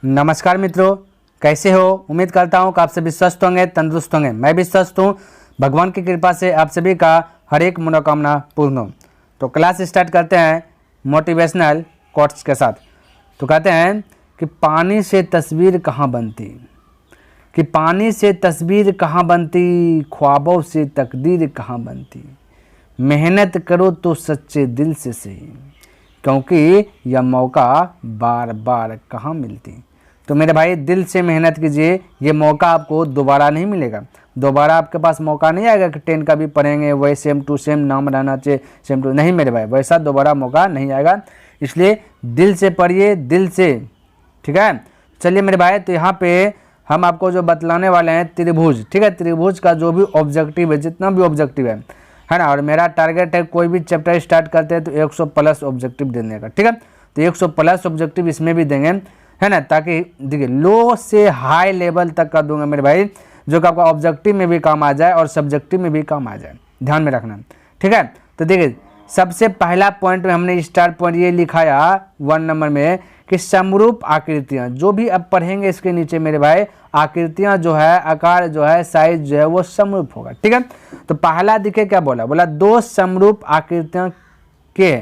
नमस्कार मित्रों, कैसे हो। उम्मीद करता हूँ कि आप सभी स्वस्थ होंगे, तंदुरुस्त होंगे। मैं भी स्वस्थ हूँ। भगवान की कृपा से आप सभी का हर एक मनोकामना पूर्ण हो। तो क्लास स्टार्ट करते हैं मोटिवेशनल कोट्स के साथ। तो कहते हैं कि पानी से तस्वीर कहाँ बनती, कि पानी से तस्वीर कहाँ बनती, ख्वाबों से तकदीर कहाँ बनती। मेहनत करो तो सच्चे दिल से सही, क्योंकि यह मौका बार बार कहाँ मिलती। तो मेरे भाई दिल से मेहनत कीजिए, ये मौका आपको दोबारा नहीं मिलेगा। दोबारा आपके पास मौका नहीं आएगा कि 10 का भी पढ़ेंगे वही सेम टू सेम नाम रहना चाहिए, सेम टू नहीं मेरे भाई, वैसा दोबारा मौका नहीं आएगा। इसलिए दिल से पढ़िए, दिल से, ठीक है। चलिए मेरे भाई, तो यहाँ पे हम आपको जो बतलाने वाले हैं त्रिभुज, ठीक है। त्रिभुज का जो भी ऑब्जेक्टिव है, जितना भी ऑब्जेक्टिव है ना, और मेरा टारगेट है कोई भी चैप्टर स्टार्ट करते हैं तो 100 प्लस ऑब्जेक्टिव देने का, ठीक है। तो 100 प्लस ऑब्जेक्टिव इसमें भी देंगे, है ना, ताकि देखिए लो से हाई लेवल तक का दूंगा मेरे भाई, जो कि आपका ऑब्जेक्टिव में भी काम आ जाए और सब्जेक्टिव में भी काम आ जाए, ध्यान में रखना, ठीक है। तो देखिए सबसे पहला पॉइंट में हमने स्टार पॉइंट ये लिखाया 1 नंबर में कि समरूप आकृतियां, जो भी अब पढ़ेंगे इसके नीचे मेरे भाई, आकृतियां जो है, आकार जो है, साइज जो है वो समरूप होगा, ठीक है। तो पहला दिखे क्या बोला, बोला दो समरूप आकृतियां के,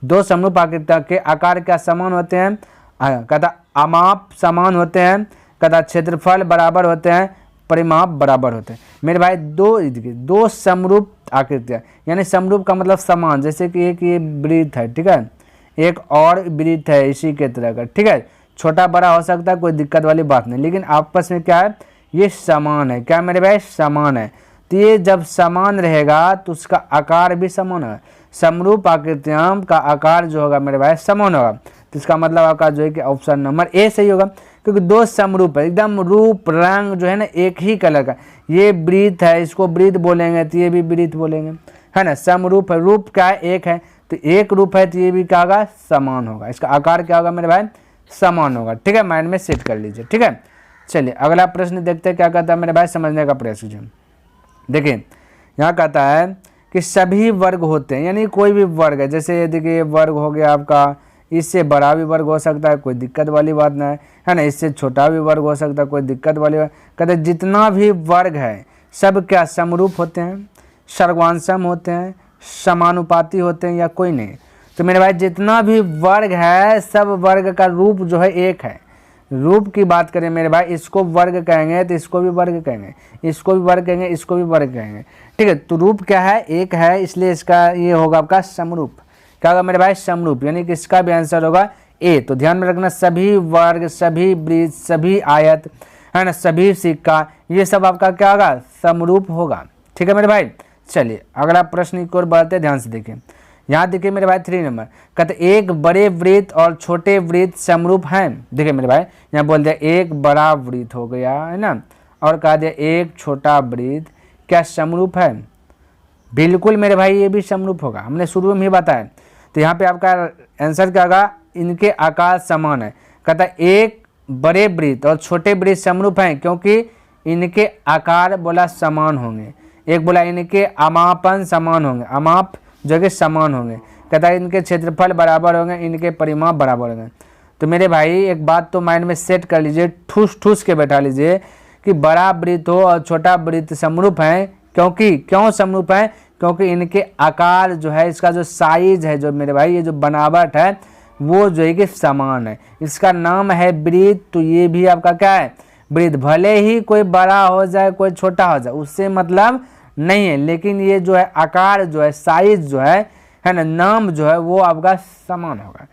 दो समरूप आकृतियां के आकार क्या समान होते हैं, कहता अमाप समान होते हैं, कहता क्षेत्रफल बराबर होते हैं, परिमाप बराबर होते हैं। मेरे भाई दो समरूप आकृतियां, यानी समरूप का मतलब समान, जैसे कि एक ये वृत्त है, ठीक है, एक और वृत्त है इसी के तरह का, ठीक है। छोटा बड़ा हो सकता है, कोई दिक्कत वाली बात नहीं, लेकिन आपस में क्या है, ये समान है। क्या मेरे भाई, समान है। तो ये जब समान रहेगा तो उसका आकार भी समान होगा। समरूप आकृतियां का आकार जो होगा मेरे भाई समान होगा। तो इसका मतलब आपका जो है कि ऑप्शन नंबर ए सही होगा, क्योंकि दो समरूप है, एकदम रूप रंग जो है ना एक ही कलर का। ये वृत्त है, इसको वृत्त बोलेंगे तो ये भी वृत्त बोलेंगे, है ना। समरूप है, रूप क्या है, एक है, तो एक रूप है तो ये भी क्या होगा, समान होगा। इसका आकार क्या होगा मेरे भाई, समान होगा, ठीक है। माइंड में सेट कर लीजिए, ठीक है। चलिए अगला प्रश्न देखते हैं क्या कहता है मेरे भाई, समझने का प्रयास कीजिए। देखिए यहाँ कहता है कि सभी वर्ग होते हैं, यानी कोई भी वर्ग है, जैसे देखिए वर्ग हो गया आपका, इससे बड़ा भी वर्ग हो सकता है, कोई दिक्कत वाली बात ना है ना, इससे छोटा भी वर्ग हो सकता है, कोई दिक्कत वाली बात। कहते हैं जितना भी वर्ग है सब क्या समरूप होते हैं, सर्वांसम होते हैं, समानुपाती होते हैं, या कोई नहीं। तो मेरे भाई जितना भी वर्ग है सब वर्ग का रूप जो है एक है। रूप की बात करें मेरे भाई, इसको वर्ग कहेंगे तो इसको भी वर्ग कहेंगे, इसको भी वर्ग कहेंगे, इसको भी वर्ग कहेंगे, ठीक है। तो रूप क्या है, एक है, इसलिए इसका ये होगा आपका समरूप। क्या होगा मेरे भाई, समरूप, यानी कि इसका भी आंसर होगा ए। तो ध्यान में रखना, सभी वर्ग, सभी वृत्त, सभी आयत, है ना, सभी सिक्का, ये सब आपका क्या होगा, समरूप होगा, ठीक है मेरे भाई। चलिए अगला प्रश्न की ओर बढ़ते, ध्यान से देखिए। यहाँ देखिए मेरे भाई 3 नंबर, कहते एक बड़े वृत्त और छोटे वृत्त समरूप हैं। देखिए मेरे भाई यहाँ बोल दिया एक बड़ा वृत्त हो गया, है ना, और कहा दिया एक छोटा वृत्त क्या समरूप है। बिल्कुल मेरे भाई ये भी समरूप होगा, हमने शुरू में ही बताया। तो यहाँ पे आपका आंसर क्या होगा, इनके आकार समान है। कहता एक बड़े वृत्त और छोटे वृत्त समरूप हैं क्योंकि इनके आकार बोला समान होंगे। एक बोला इनके अमापन समान होंगे, अमाप जो कि समान होंगे। कहता है इनके क्षेत्रफल बराबर होंगे, इनके परिमाप बराबर होंगे। तो मेरे भाई एक बात तो माइंड में सेट कर लीजिए, ठूस ठूस के बैठा लीजिए कि बड़ा वृत्त हो और छोटा वृत्त समरूप हैं, क्योंकि क्यों समरूप हैं, क्योंकि इनके आकार जो है, इसका जो साइज है, जो मेरे भाई ये जो बनावट है वो जो है कि समान है। इसका नाम है वृत्त, तो ये भी आपका क्या है, वृत्त। भले ही कोई बड़ा हो जाए कोई छोटा हो जाए उससे मतलब नहीं है, लेकिन ये जो है आकार जो है, साइज जो है ना, नाम जो है वो आपका समान होगा,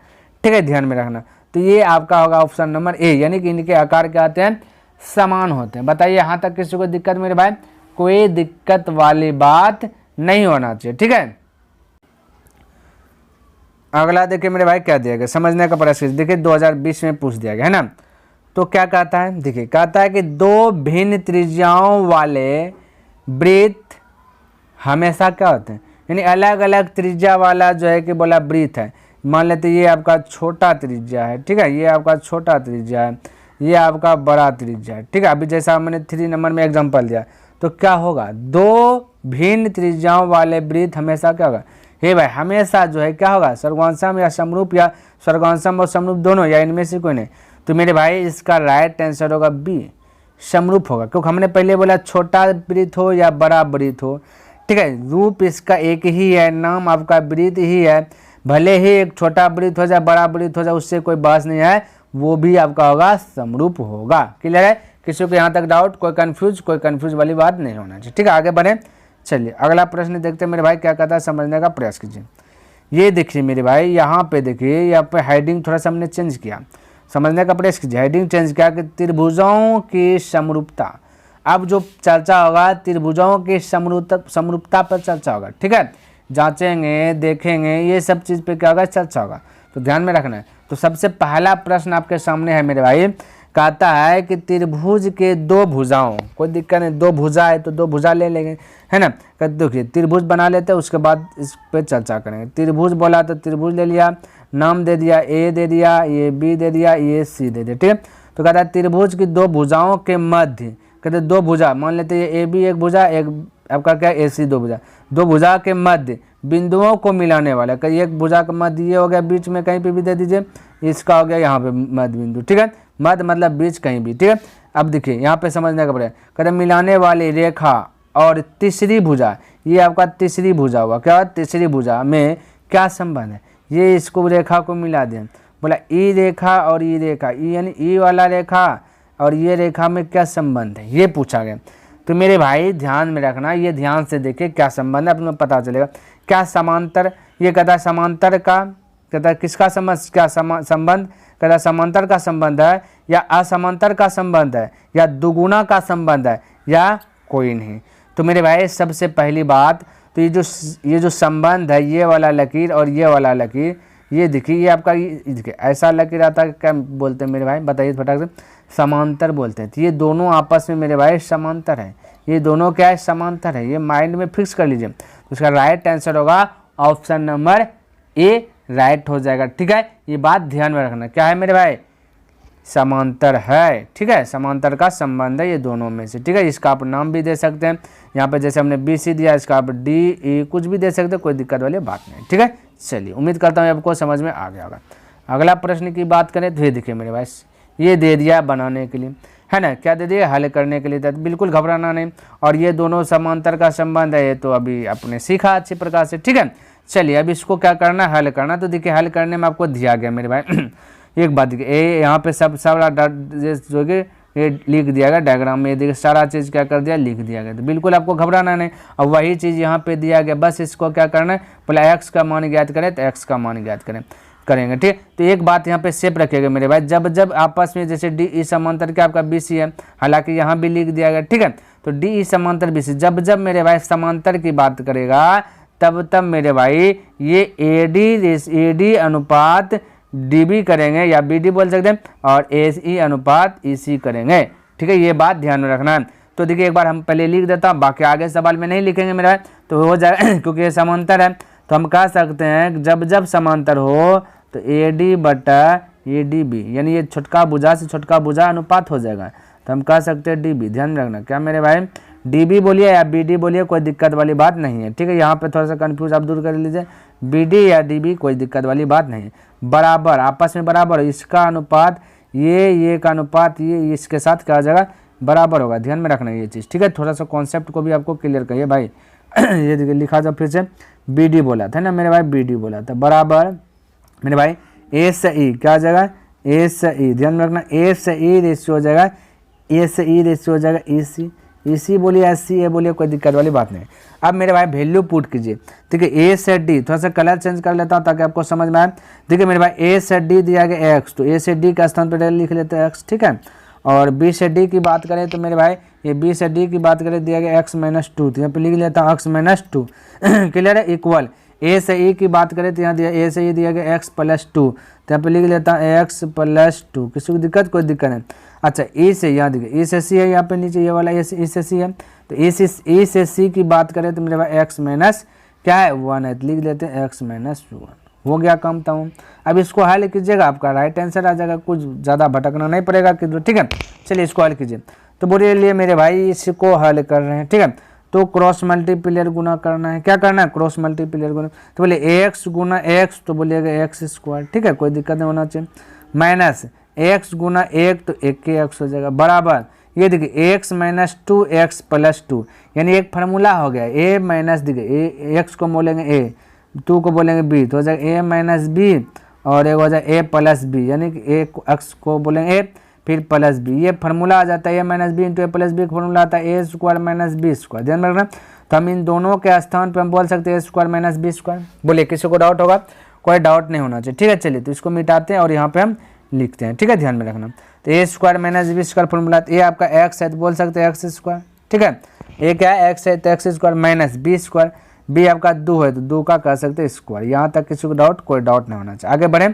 ठीक है, ध्यान में रखना। तो ये आपका होगा ऑप्शन नंबर ए, यानी कि इनके आकार क्या आते हैं, समान होते हैं। बताइए यहाँ तक किसी को दिक्कत मेरे भाई, कोई दिक्कत वाली बात नहीं होना चाहिए, ठीक है। अगला देखिए मेरे भाई क्या दिया गया, समझने का प्रयास कीजिए। देखिए 2020 में पूछ दिया गया, है ना। तो क्या कहता है, देखिए कहता है कि दो भिन्न त्रिज्याओं वाले वृत्त हमेशा क्या होते हैं, यानी अलग अलग त्रिज्या वाला जो है कि बोला वृत्त है। मान लेते ये आपका छोटा त्रिज्या है, ठीक है, ये आपका छोटा त्रिज्या है, ये आपका बड़ा त्रिज्या है, ठीक है। अभी जैसा मैंने 3 नंबर में एग्जांपल दिया, तो क्या होगा, दो भिन्न त्रिज्याओं वाले वृत्त हमेशा क्या होगा, हे भाई हमेशा जो है क्या होगा, सर्वांसम या समरूप, या सर्वांसम और समरूप दोनों, या इनमें से कोई नहीं। तो मेरे भाई इसका राइट आंसर होगा बी, समरूप होगा, क्योंकि हमने पहले बोला छोटा वृत्त हो या बड़ा वृत्त हो, ठीक है। रूप इसका एक ही है, नाम आपका वृत्त ही है, भले ही एक छोटा वृत्त हो जाए बड़ा वृत्त हो जाए उससे कोई बहस नहीं है, वो भी आपका होगा समरूप होगा। क्लियर है? किसी को यहाँ तक डाउट, कोई कंफ्यूज वाली बात नहीं होना चाहिए, ठीक है। आगे बढ़े, चलिए अगला प्रश्न देखते हैं मेरे भाई क्या कहता है, समझने का प्रयास कीजिए। ये देखिए मेरे भाई, यहाँ पे देखिए, यहाँ पे हेडिंग थोड़ा सा हमने चेंज किया, समझने का प्रयास कीजिए। हेडिंग चेंज किया कि त्रिभुजों की समरूपता। अब जो चर्चा होगा त्रिभुजों की समरूपता पर चर्चा होगा, ठीक है। जांचेंगे, देखेंगे, ये सब चीज़ पे क्या होगा, चर्चा होगा, तो ध्यान में रखना है। तो सबसे पहला प्रश्न आपके सामने है मेरे भाई, कहता है कि त्रिभुज के दो भुजाओं, कोई दिक्कत नहीं, दो भुजा है तो दो भुजा ले लेंगे, है ना। देखिए त्रिभुज बना लेते हैं, उसके बाद इस पे चर्चा करेंगे। त्रिभुज बोला तो त्रिभुज ले लिया, नाम दे दिया, ए दे दिया, ये बी दे दिया, ये सी दे दिया, ठीक है। तो कहता है त्रिभुज की दो भुजाओं के मध्य, कहते दो भुजा मान लेते हैं, ए बी एक भुजा, एक आपका क्या ए सी दो भुजा, दो भुजा के मध्य बिंदुओं को मिलाने वाला, कहीं एक भुजा का मध्य ये हो गया, बीच में कहीं पे भी दे दीजिए, इसका हो गया यहाँ पे मध्य बिंदु, ठीक है। मध्य मतलब बीच कहीं भी, ठीक है। अब देखिए यहाँ पे समझने का पड़ेगा, कहते मिलाने वाली रेखा और तीसरी भुजा, ये आपका तीसरी भुजा हुआ, क्या तीसरी भुजा में क्या संबंध है, ये इसको रेखा को मिला दें, बोला ई रेखा और ई रेखा, ई यानी ई वाला रेखा और ये रेखा में क्या संबंध है, ये पूछा गया। तो मेरे भाई ध्यान में रखना, ये ध्यान से देखिए क्या संबंध है, अपने पता चलेगा। क्या समांतर, ये कहता है समांतर का, कहता है किसका संबंध, क्या संबंध, कहता है समांतर का संबंध है या असमांतर का संबंध है या दुगुना का संबंध है या कोई नहीं। तो मेरे भाई सबसे पहली बात, तो ये जो संबंध है, ये वाला लकीर और ये वाला लकीर, ये देखिए, ये आपका देखिए ऐसा लकीर आता है, क्या बोलते हैं मेरे भाई, बताइए फटाक से, समांतर बोलते हैं। तो ये दोनों आपस में मेरे भाई समांतर है, ये दोनों क्या है, समांतर है, ये माइंड में फिक्स कर लीजिए। तो इसका राइट आंसर होगा ऑप्शन नंबर ए, राइट हो जाएगा, ठीक है। ये बात ध्यान में रखना, क्या है मेरे भाई, समांतर है, ठीक है, समांतर का संबंध है ये दोनों में से, ठीक है। इसका आप नाम भी दे सकते हैं, यहाँ पे जैसे हमने बी सी दिया, इसका आप डी ई कुछ भी दे सकते हैं, कोई दिक्कत वाली बात नहीं, ठीक है। चलिए उम्मीद करता हूँ आपको समझ में आ गया होगा। अगला प्रश्न की बात करें तो ये देखिए मेरे भाई, ये दे दिया बनाने के लिए, है ना, क्या दे दिया, हल करने के लिए, तो बिल्कुल घबराना नहीं। और ये दोनों समांतर का संबंध है, ये तो अभी आपने सीखा अच्छी प्रकार से, ठीक है। चलिए अब इसको क्या करना है, हल करना। तो देखिए हल करने में आपको दिया गया मेरे भाई एक बात देखिए, ए यहाँ पे सब जो कि ये लिख दिया गया डायग्राम में, देखिए सारा चीज़ क्या कर दिया, लिख दिया गया। तो बिल्कुल आपको घबराना नहीं, अब वही चीज़ यहाँ पे दिया गया, बस इसको क्या करना है, पहले एक्स का मान ज्ञात करें तो एक्स का मान ज्ञात करेंगे, ठीक। तो एक बात यहाँ पे सेप रखिएगा मेरे भाई, जब जब आपस में जैसे डी ई समांतर के आपका बी सी है, हालांकि यहाँ भी लिख दिया गया, ठीक है। तो डी ई समांतर बी सी, जब जब मेरे भाई समांतर की बात करेगा तब तब मेरे भाई ये ए डी अनुपात डी बी करेंगे या बी डी बोल सकते हैं, और ए ई अनुपात ई सी करेंगे, ठीक है। ये बात ध्यान में रखना है। तो देखिए एक बार हम पहले लिख देता हूँ, बाकी आगे सवाल में नहीं लिखेंगे मेरा भाई, तो हो जाएगा क्योंकि ये समांतर है। तो हम कह सकते हैं जब जब समांतर हो तो ए डी बटा ए डी बी, यानी ये छोटका भुजा से छोटका भुजा अनुपात हो जाएगा, तो हम कह सकते हैं डी बी। ध्यान रखना, क्या मेरे भाई, डी बी बोलिए या बी डी बोलिए, कोई दिक्कत वाली बात नहीं है, ठीक है। यहाँ पे थोड़ा सा कंफ्यूज आप दूर कर लीजिए, बी डी या डी बी कोई दिक्कत वाली बात नहीं है, बराबर आपस में बराबर, इसका अनुपात ये का अनुपात ये इसके साथ क्या हो जाएगा, बराबर होगा। ध्यान में रखना ये चीज़, ठीक है। थोड़ा सा कॉन्सेप्ट को भी आपको क्लियर करिए भाई ये देखिए लिखा जा फिर से, बी डी बोला था ना मेरे भाई, बी डी बोला था, बराबर मेरे भाई ए से ई क्या हो जाएगा, ए से ई, ध्यान में रखना, ए से ई रेशियो हो जाएगा, ए से ई रेशियो हो जाएगा ई सी, ई सी बोलिए एस सी ए बोलिए, कोई दिक्कत वाली बात नहीं। अब मेरे भाई वैल्यू पुट कीजिए, ठीक है। ए से डी, थोड़ा सा कलर चेंज कर लेता हूँ ताकि आपको समझ में आए। देखिए मेरे भाई ए से डी दिया गया एक्स, तो ए से डी का स्थान पर लिख लेते हैं एक्स, ठीक है। और बी से डी की बात करें तो मेरे भाई ये बी से डी की बात करें दिया गया एक्स माइनस टू, तो यहाँ पे लिख लेता हूँ एक्स माइनस टू क्लियर है, इक्वल। ए से ई की बात करें तो यहाँ दिया ए से ई दिया गया एक्स प्लस टू, तो यहाँ पे लिख लेता हूँ एक्स प्लस टू, किसी को दिक्कत, कोई दिक्कत नहीं। अच्छा ई से यहाँ देखिए ई से सी है, यहाँ पे नीचे ये वाला ई से सी है, तो ई से सी की बात करें तो मेरे भाई एक्स माइनस क्या है, वन है, तो लिख लेते हैं एक्स माइनस वन, हो गया काम तमाम। अब इसको हल कीजिएगा, आपका राइट आंसर आ जाएगा, कुछ ज़्यादा भटकना नहीं पड़ेगा कि, ठीक है। चलिए इसको हल कीजिए। तो बोलिए लिए मेरे भाई इसको हल कर रहे हैं, ठीक है। तो क्रॉस मल्टीप्लियर गुना करना है, क्या करना है, क्रॉस मल्टीप्लियर गुना, तो बोले एक्स गुना एक्स, तो बोलिएगा एक्स स्क्वायर, ठीक है, कोई दिक्कत नहीं होना चाहिए, माइनस x गुना 1 तो 1 के x हो जाएगा बराबर, ये देखिए x माइनस 2x प्लस 2, यानी एक फार्मूला हो गया a माइनस, देखिए x को बोलेंगे a, 2 को बोलेंगे b, तो हो जाएगा a माइनस बी और एक हो जाएगा a प्लस बी, यानी कि x को बोलेंगे a फिर प्लस बी, ये फार्मूला आ जाता है a minus B into A plus B का फार्मूला आता है a square minus B square. ध्यान रखना, तो हम इन दोनों के स्थान पर हम बोल सकते हैं a square minus B square. बोलिए किसी को डाउट होगा? कोई डाउट नहीं होना चाहिए, ठीक है। चलिए तो इसको मिटाते हैं और यहाँ पे हम लिखते हैं, ठीक है, ध्यान में रखना। तो A square minus B square formula, A आपका एक्स है तो बोल सकते हैं एक्स स्क्वायर, ठीक है। ए क्या है? एक्स है तो x square minus B square, B आपका 2 है तो 2 का कह सकते हैं स्क्वायर। यहाँ तक किसी को डाउट? कोई डाउट नहीं होना चाहिए। आगे बढ़े,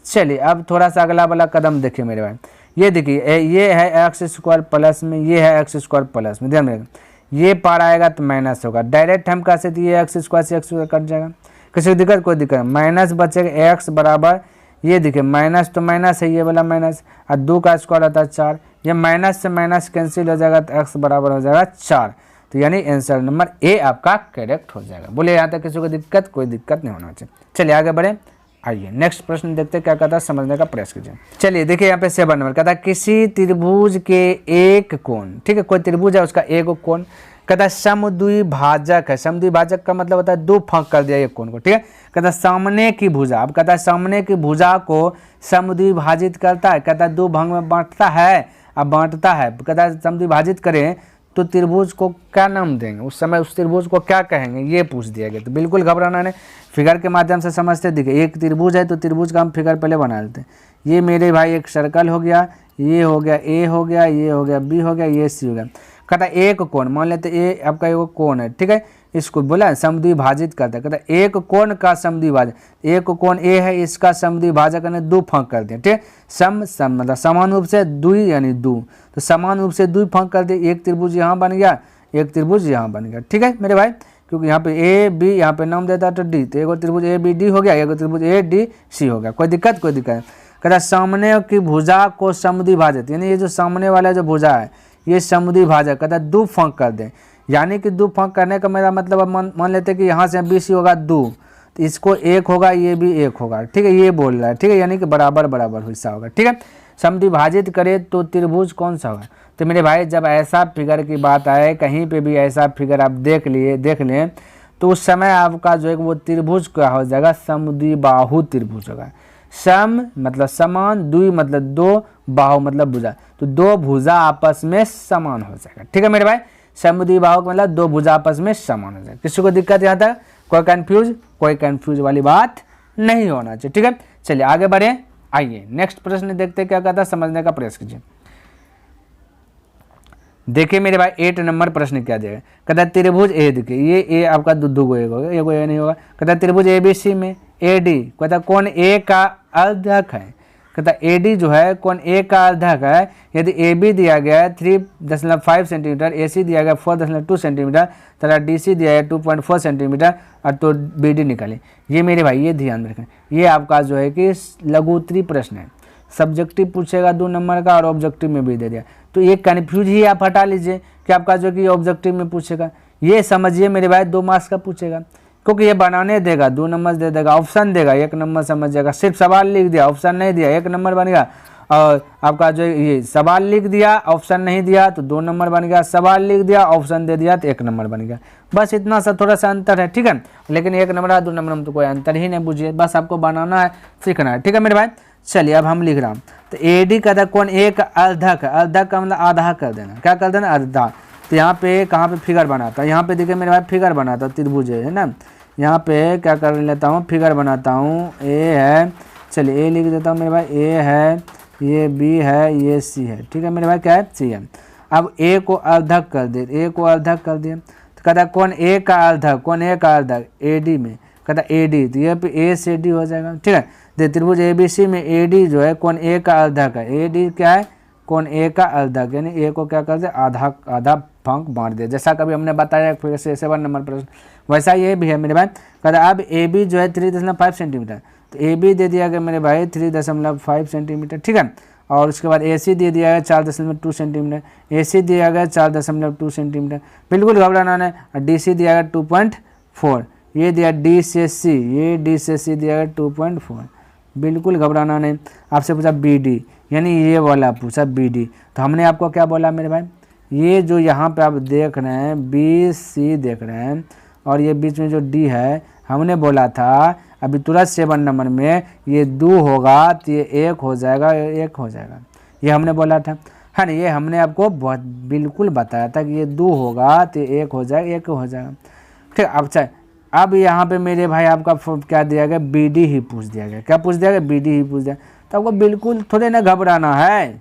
चलिए अब थोड़ा सा अगला वाला कदम देखिए मेरे भाई। ये देखिए ये है एक्स स्क्वायर प्लस में, ये है एक्स स्क्वायर प्लस में, ध्यान में ये पार आएगा तो माइनस होगा, डायरेक्ट हम कह सकते ये एक्स स्क्वायर से एक्स स्क्वायर कट जाएगा, किसी को दिक्कत? कोई दिक्कत, माइनस बचेगा एक्स बराबर, ये देखिए माइनस तो माइनस है, ये वाला माइनस, और 2 का स्क्वायर होता है 4, ये माइनस से माइनस कैंसिल हो जाएगा तो एक्स बराबर हो जाएगा 4, तो यानी आंसर नंबर ए आपका करेक्ट हो जाएगा। बोले यहाँ तक किसी को दिक्कत? कोई दिक्कत नहीं होना चाहिए। चलिए आगे बढ़े, आइए नेक्स्ट प्रश्न देखते हैं क्या कहता है, समझने का प्रयास कीजिए। चलिए देखिए यहाँ पे 7 नंबर कहता है किसी त्रिभुज के एक कोण, ठीक है, कोई त्रिभुज है उसका एक कोण, कहता है समद्विभाजक है। समद्विभाजक का मतलब होता है दो फांक कर दिया एक कोण को, ठीक है। कहता है सामने की भुजा, अब कहता है सामने की भुजा को समद्विभाजित करता है, कहता है 2 भाग में बांटता है, अब बांटता है, कहता है समद्विभाजित करें तो त्रिभुज को क्या नाम देंगे, उस समय उस त्रिभुज को क्या कहेंगे, ये पूछ दिया गया। तो बिल्कुल घबराना नहीं, फिगर के माध्यम से समझते। देखिए एक त्रिभुज है तो त्रिभुज का हम फिगर पहले बना लेते हैं। ये मेरे भाई एक सर्कल हो गया, ये हो गया ए हो गया, ये हो गया बी हो गया, ये सी हो गया। कहता है एक कोण, मान लेते ए आपका एक कोण है, ठीक है, इसको बोला समद्विभाजित करता है। कहता है एक कोण का समद्विभाजक, एक कोण ए है इसका समद्विभाजक ने 2 फांक कर दिया, ठीक है। सम मतलब समान रूप से 2 यानी 2, तो समान रूप से 2 फांक कर दिए, एक त्रिभुज यहाँ बन गया, एक त्रिभुज यहाँ बन गया, ठीक है मेरे भाई, क्योंकि यहाँ पे ए बी यहाँ पे नाम देता है तो डी, तो एक त्रिभुज ए बी डी हो गया, एक त्रिभुज ए डी सी हो गया। कोई दिक्कत? कोई दिक्कत। कहता है सामने की भुजा को समद्विभाजित, यानी ये जो सामने वाला जो भुजा है ये समद्विभाजक, कहता है 2 फांक कर दें, यानी कि 2 फांक करने का मेरा मतलब अब मान लेते हैं कि यहाँ से बी सी होगा 2, तो इसको 1 होगा, ये भी 1 होगा, ठीक है, ये बोल रहा है, ठीक है, यानी कि बराबर बराबर हिस्सा होगा, ठीक है। समद्विभाजित करे तो त्रिभुज कौन सा होगा? तो मेरे भाई जब ऐसा फिगर की बात आए, कहीं पे भी ऐसा फिगर आप देख लें तो उस समय आपका जो है वो त्रिभुज क्या हो जाएगा? समद्विबाहु त्रिभुज होगा। सम मतलब समान, द्वि मतलब 2, बाहु मतलब भुजा, तो 2 भुजा आपस में समान हो जाएगा, ठीक है मेरे भाई। समद्विबाहु का मतलब 2 भुजा आपस में समान हो जाएगा। किसी को दिक्कत यहाँ तक? कोई कंफ्यूज वाली बात नहीं होना चाहिए, ठीक है। चलिए आगे बढ़े, आइए नेक्स्ट प्रश्न देखते हैं क्या कहता है, समझने का प्रयास कीजिए। देखिए मेरे भाई 8 नंबर प्रश्न क्या देगा। कहता है त्रिभुज ए, देखिए ये ए आपका 2 गो एक होगा, एक नहीं होगा। कहता है त्रिभुज ए बी सी में ए डी, कहता कौन ए का अर्धक है, कहता ए डी जो है कौन ए का अर्धक है। यदि ए बी दिया गया है 3.5 सेंटीमीटर, ए सी दिया गया 4.2 सेंटीमीटर, तथा डी सी दिया है 2.4 सेंटीमीटर, और तो बी डी निकाले। ये मेरे भाई ये ध्यान रखें, ये आपका जो है कि लघुत्तरी प्रश्न है, सब्जेक्टिव पूछेगा 2 नंबर का और ऑब्जेक्टिव में भी दे दिया, तो ये कन्फ्यूज ही आप हटा लीजिए कि आपका जो कि ऑब्जेक्टिव में पूछेगा, ये समझिए मेरे भाई 2 मार्क्स का पूछेगा, क्योंकि ये बनाने देगा 2 नंबर दे देगा, ऑप्शन देगा 1 नंबर समझ जाएगा, सिर्फ सवाल लिख दिया ऑप्शन नहीं दिया 1 नंबर बन गया, और आपका जो ये सवाल लिख दिया ऑप्शन नहीं दिया तो 2 नंबर बन गया, सवाल लिख दिया ऑप्शन दे दिया तो 1 नंबर बन गया। बस इतना सा थोड़ा सा अंतर है, ठीक है, लेकिन 1 नंबर और 2 नंबर में तो कोई अंतर ही नहीं, बुझिए बस आपको बनाना है, सीखना है, ठीक है मेरे भाई। चलिए अब हम लिख रहा हूँ, तो ए डी कहता है कौन एक अर्धक है, अर्धक का मतलब आधा कर देना, क्या कर देना? आधा। तो यहाँ पे कहाँ पे फिगर बनाता है, यहाँ पे देखिए मेरे भाई फिगर बनाता है, त्रिभुज है ना, यहाँ पे क्या कर लेता हूँ, फिगर बनाता हूँ, ए है, चलिए ए लिख देता हूँ मेरे भाई, ए है, ये बी है, ये सी है, ठीक है मेरे भाई, क्या है? सी है। अब ए को अर्धक कर दे, ए को अर्धक कर दिया, तो कहता है कौन ए का अर्धक, कौन ए का अर्धक? ए डी में, कहता ए डी, तो ये पे ए से डी हो जाएगा, ठीक है। त्रिभुज ए बी सी में ए डी जो है कौन ए का अर्धक है, ए डी क्या है? कौन ए का अर्धक, यानी ए को क्या कर दे? आधा भाग बांट दे, जैसा कभी हमने बताया फिर से 7 नंबर प्रश्न, वैसा ये भी है मेरे भाई। कहता अब ए बी जो है 3.5 सेंटीमीटर, तो ए बी दे दिया गया मेरे भाई 3.5 सेंटीमीटर, ठीक है, और उसके बाद ए सी दे दिया गया 4.2 सेंटीमीटर, ए सी दिया गया 4.2 सेंटीमीटर, बिल्कुल घबराना नहीं, और डी सी दिया गया 2.4, ये दिया डी से सी, ये डी से सी दिया गया 2.4, बिल्कुल घबराना नहीं। आपसे पूछा बी डी, यानी ये वाला पूछा बी डी। तो हमने आपको क्या बोला मेरे भाई, ये जो यहाँ पे आप देख रहे हैं बी सी देख रहे हैं और ये बीच में जो डी है, हमने बोला था अभी तुरंत 7 नंबर में ये 2 होगा तो ये 1 हो जाएगा, 1 हो जाएगा, ये हमने बोला था, है ना। ये हमने आपको बहुत बिल्कुल बताया था कि ये 2 होगा तो 1 हो जाएगा, 1 हो जाएगा, ठीक। अब यहाँ पे मेरे भाई आपका क्या दिया गया, बी डी ही पूछ दिया गया। क्या पूछ दिया गया, बी डी ही पूछ दिया। तो आपको बिल्कुल थोड़े ना घबराना है।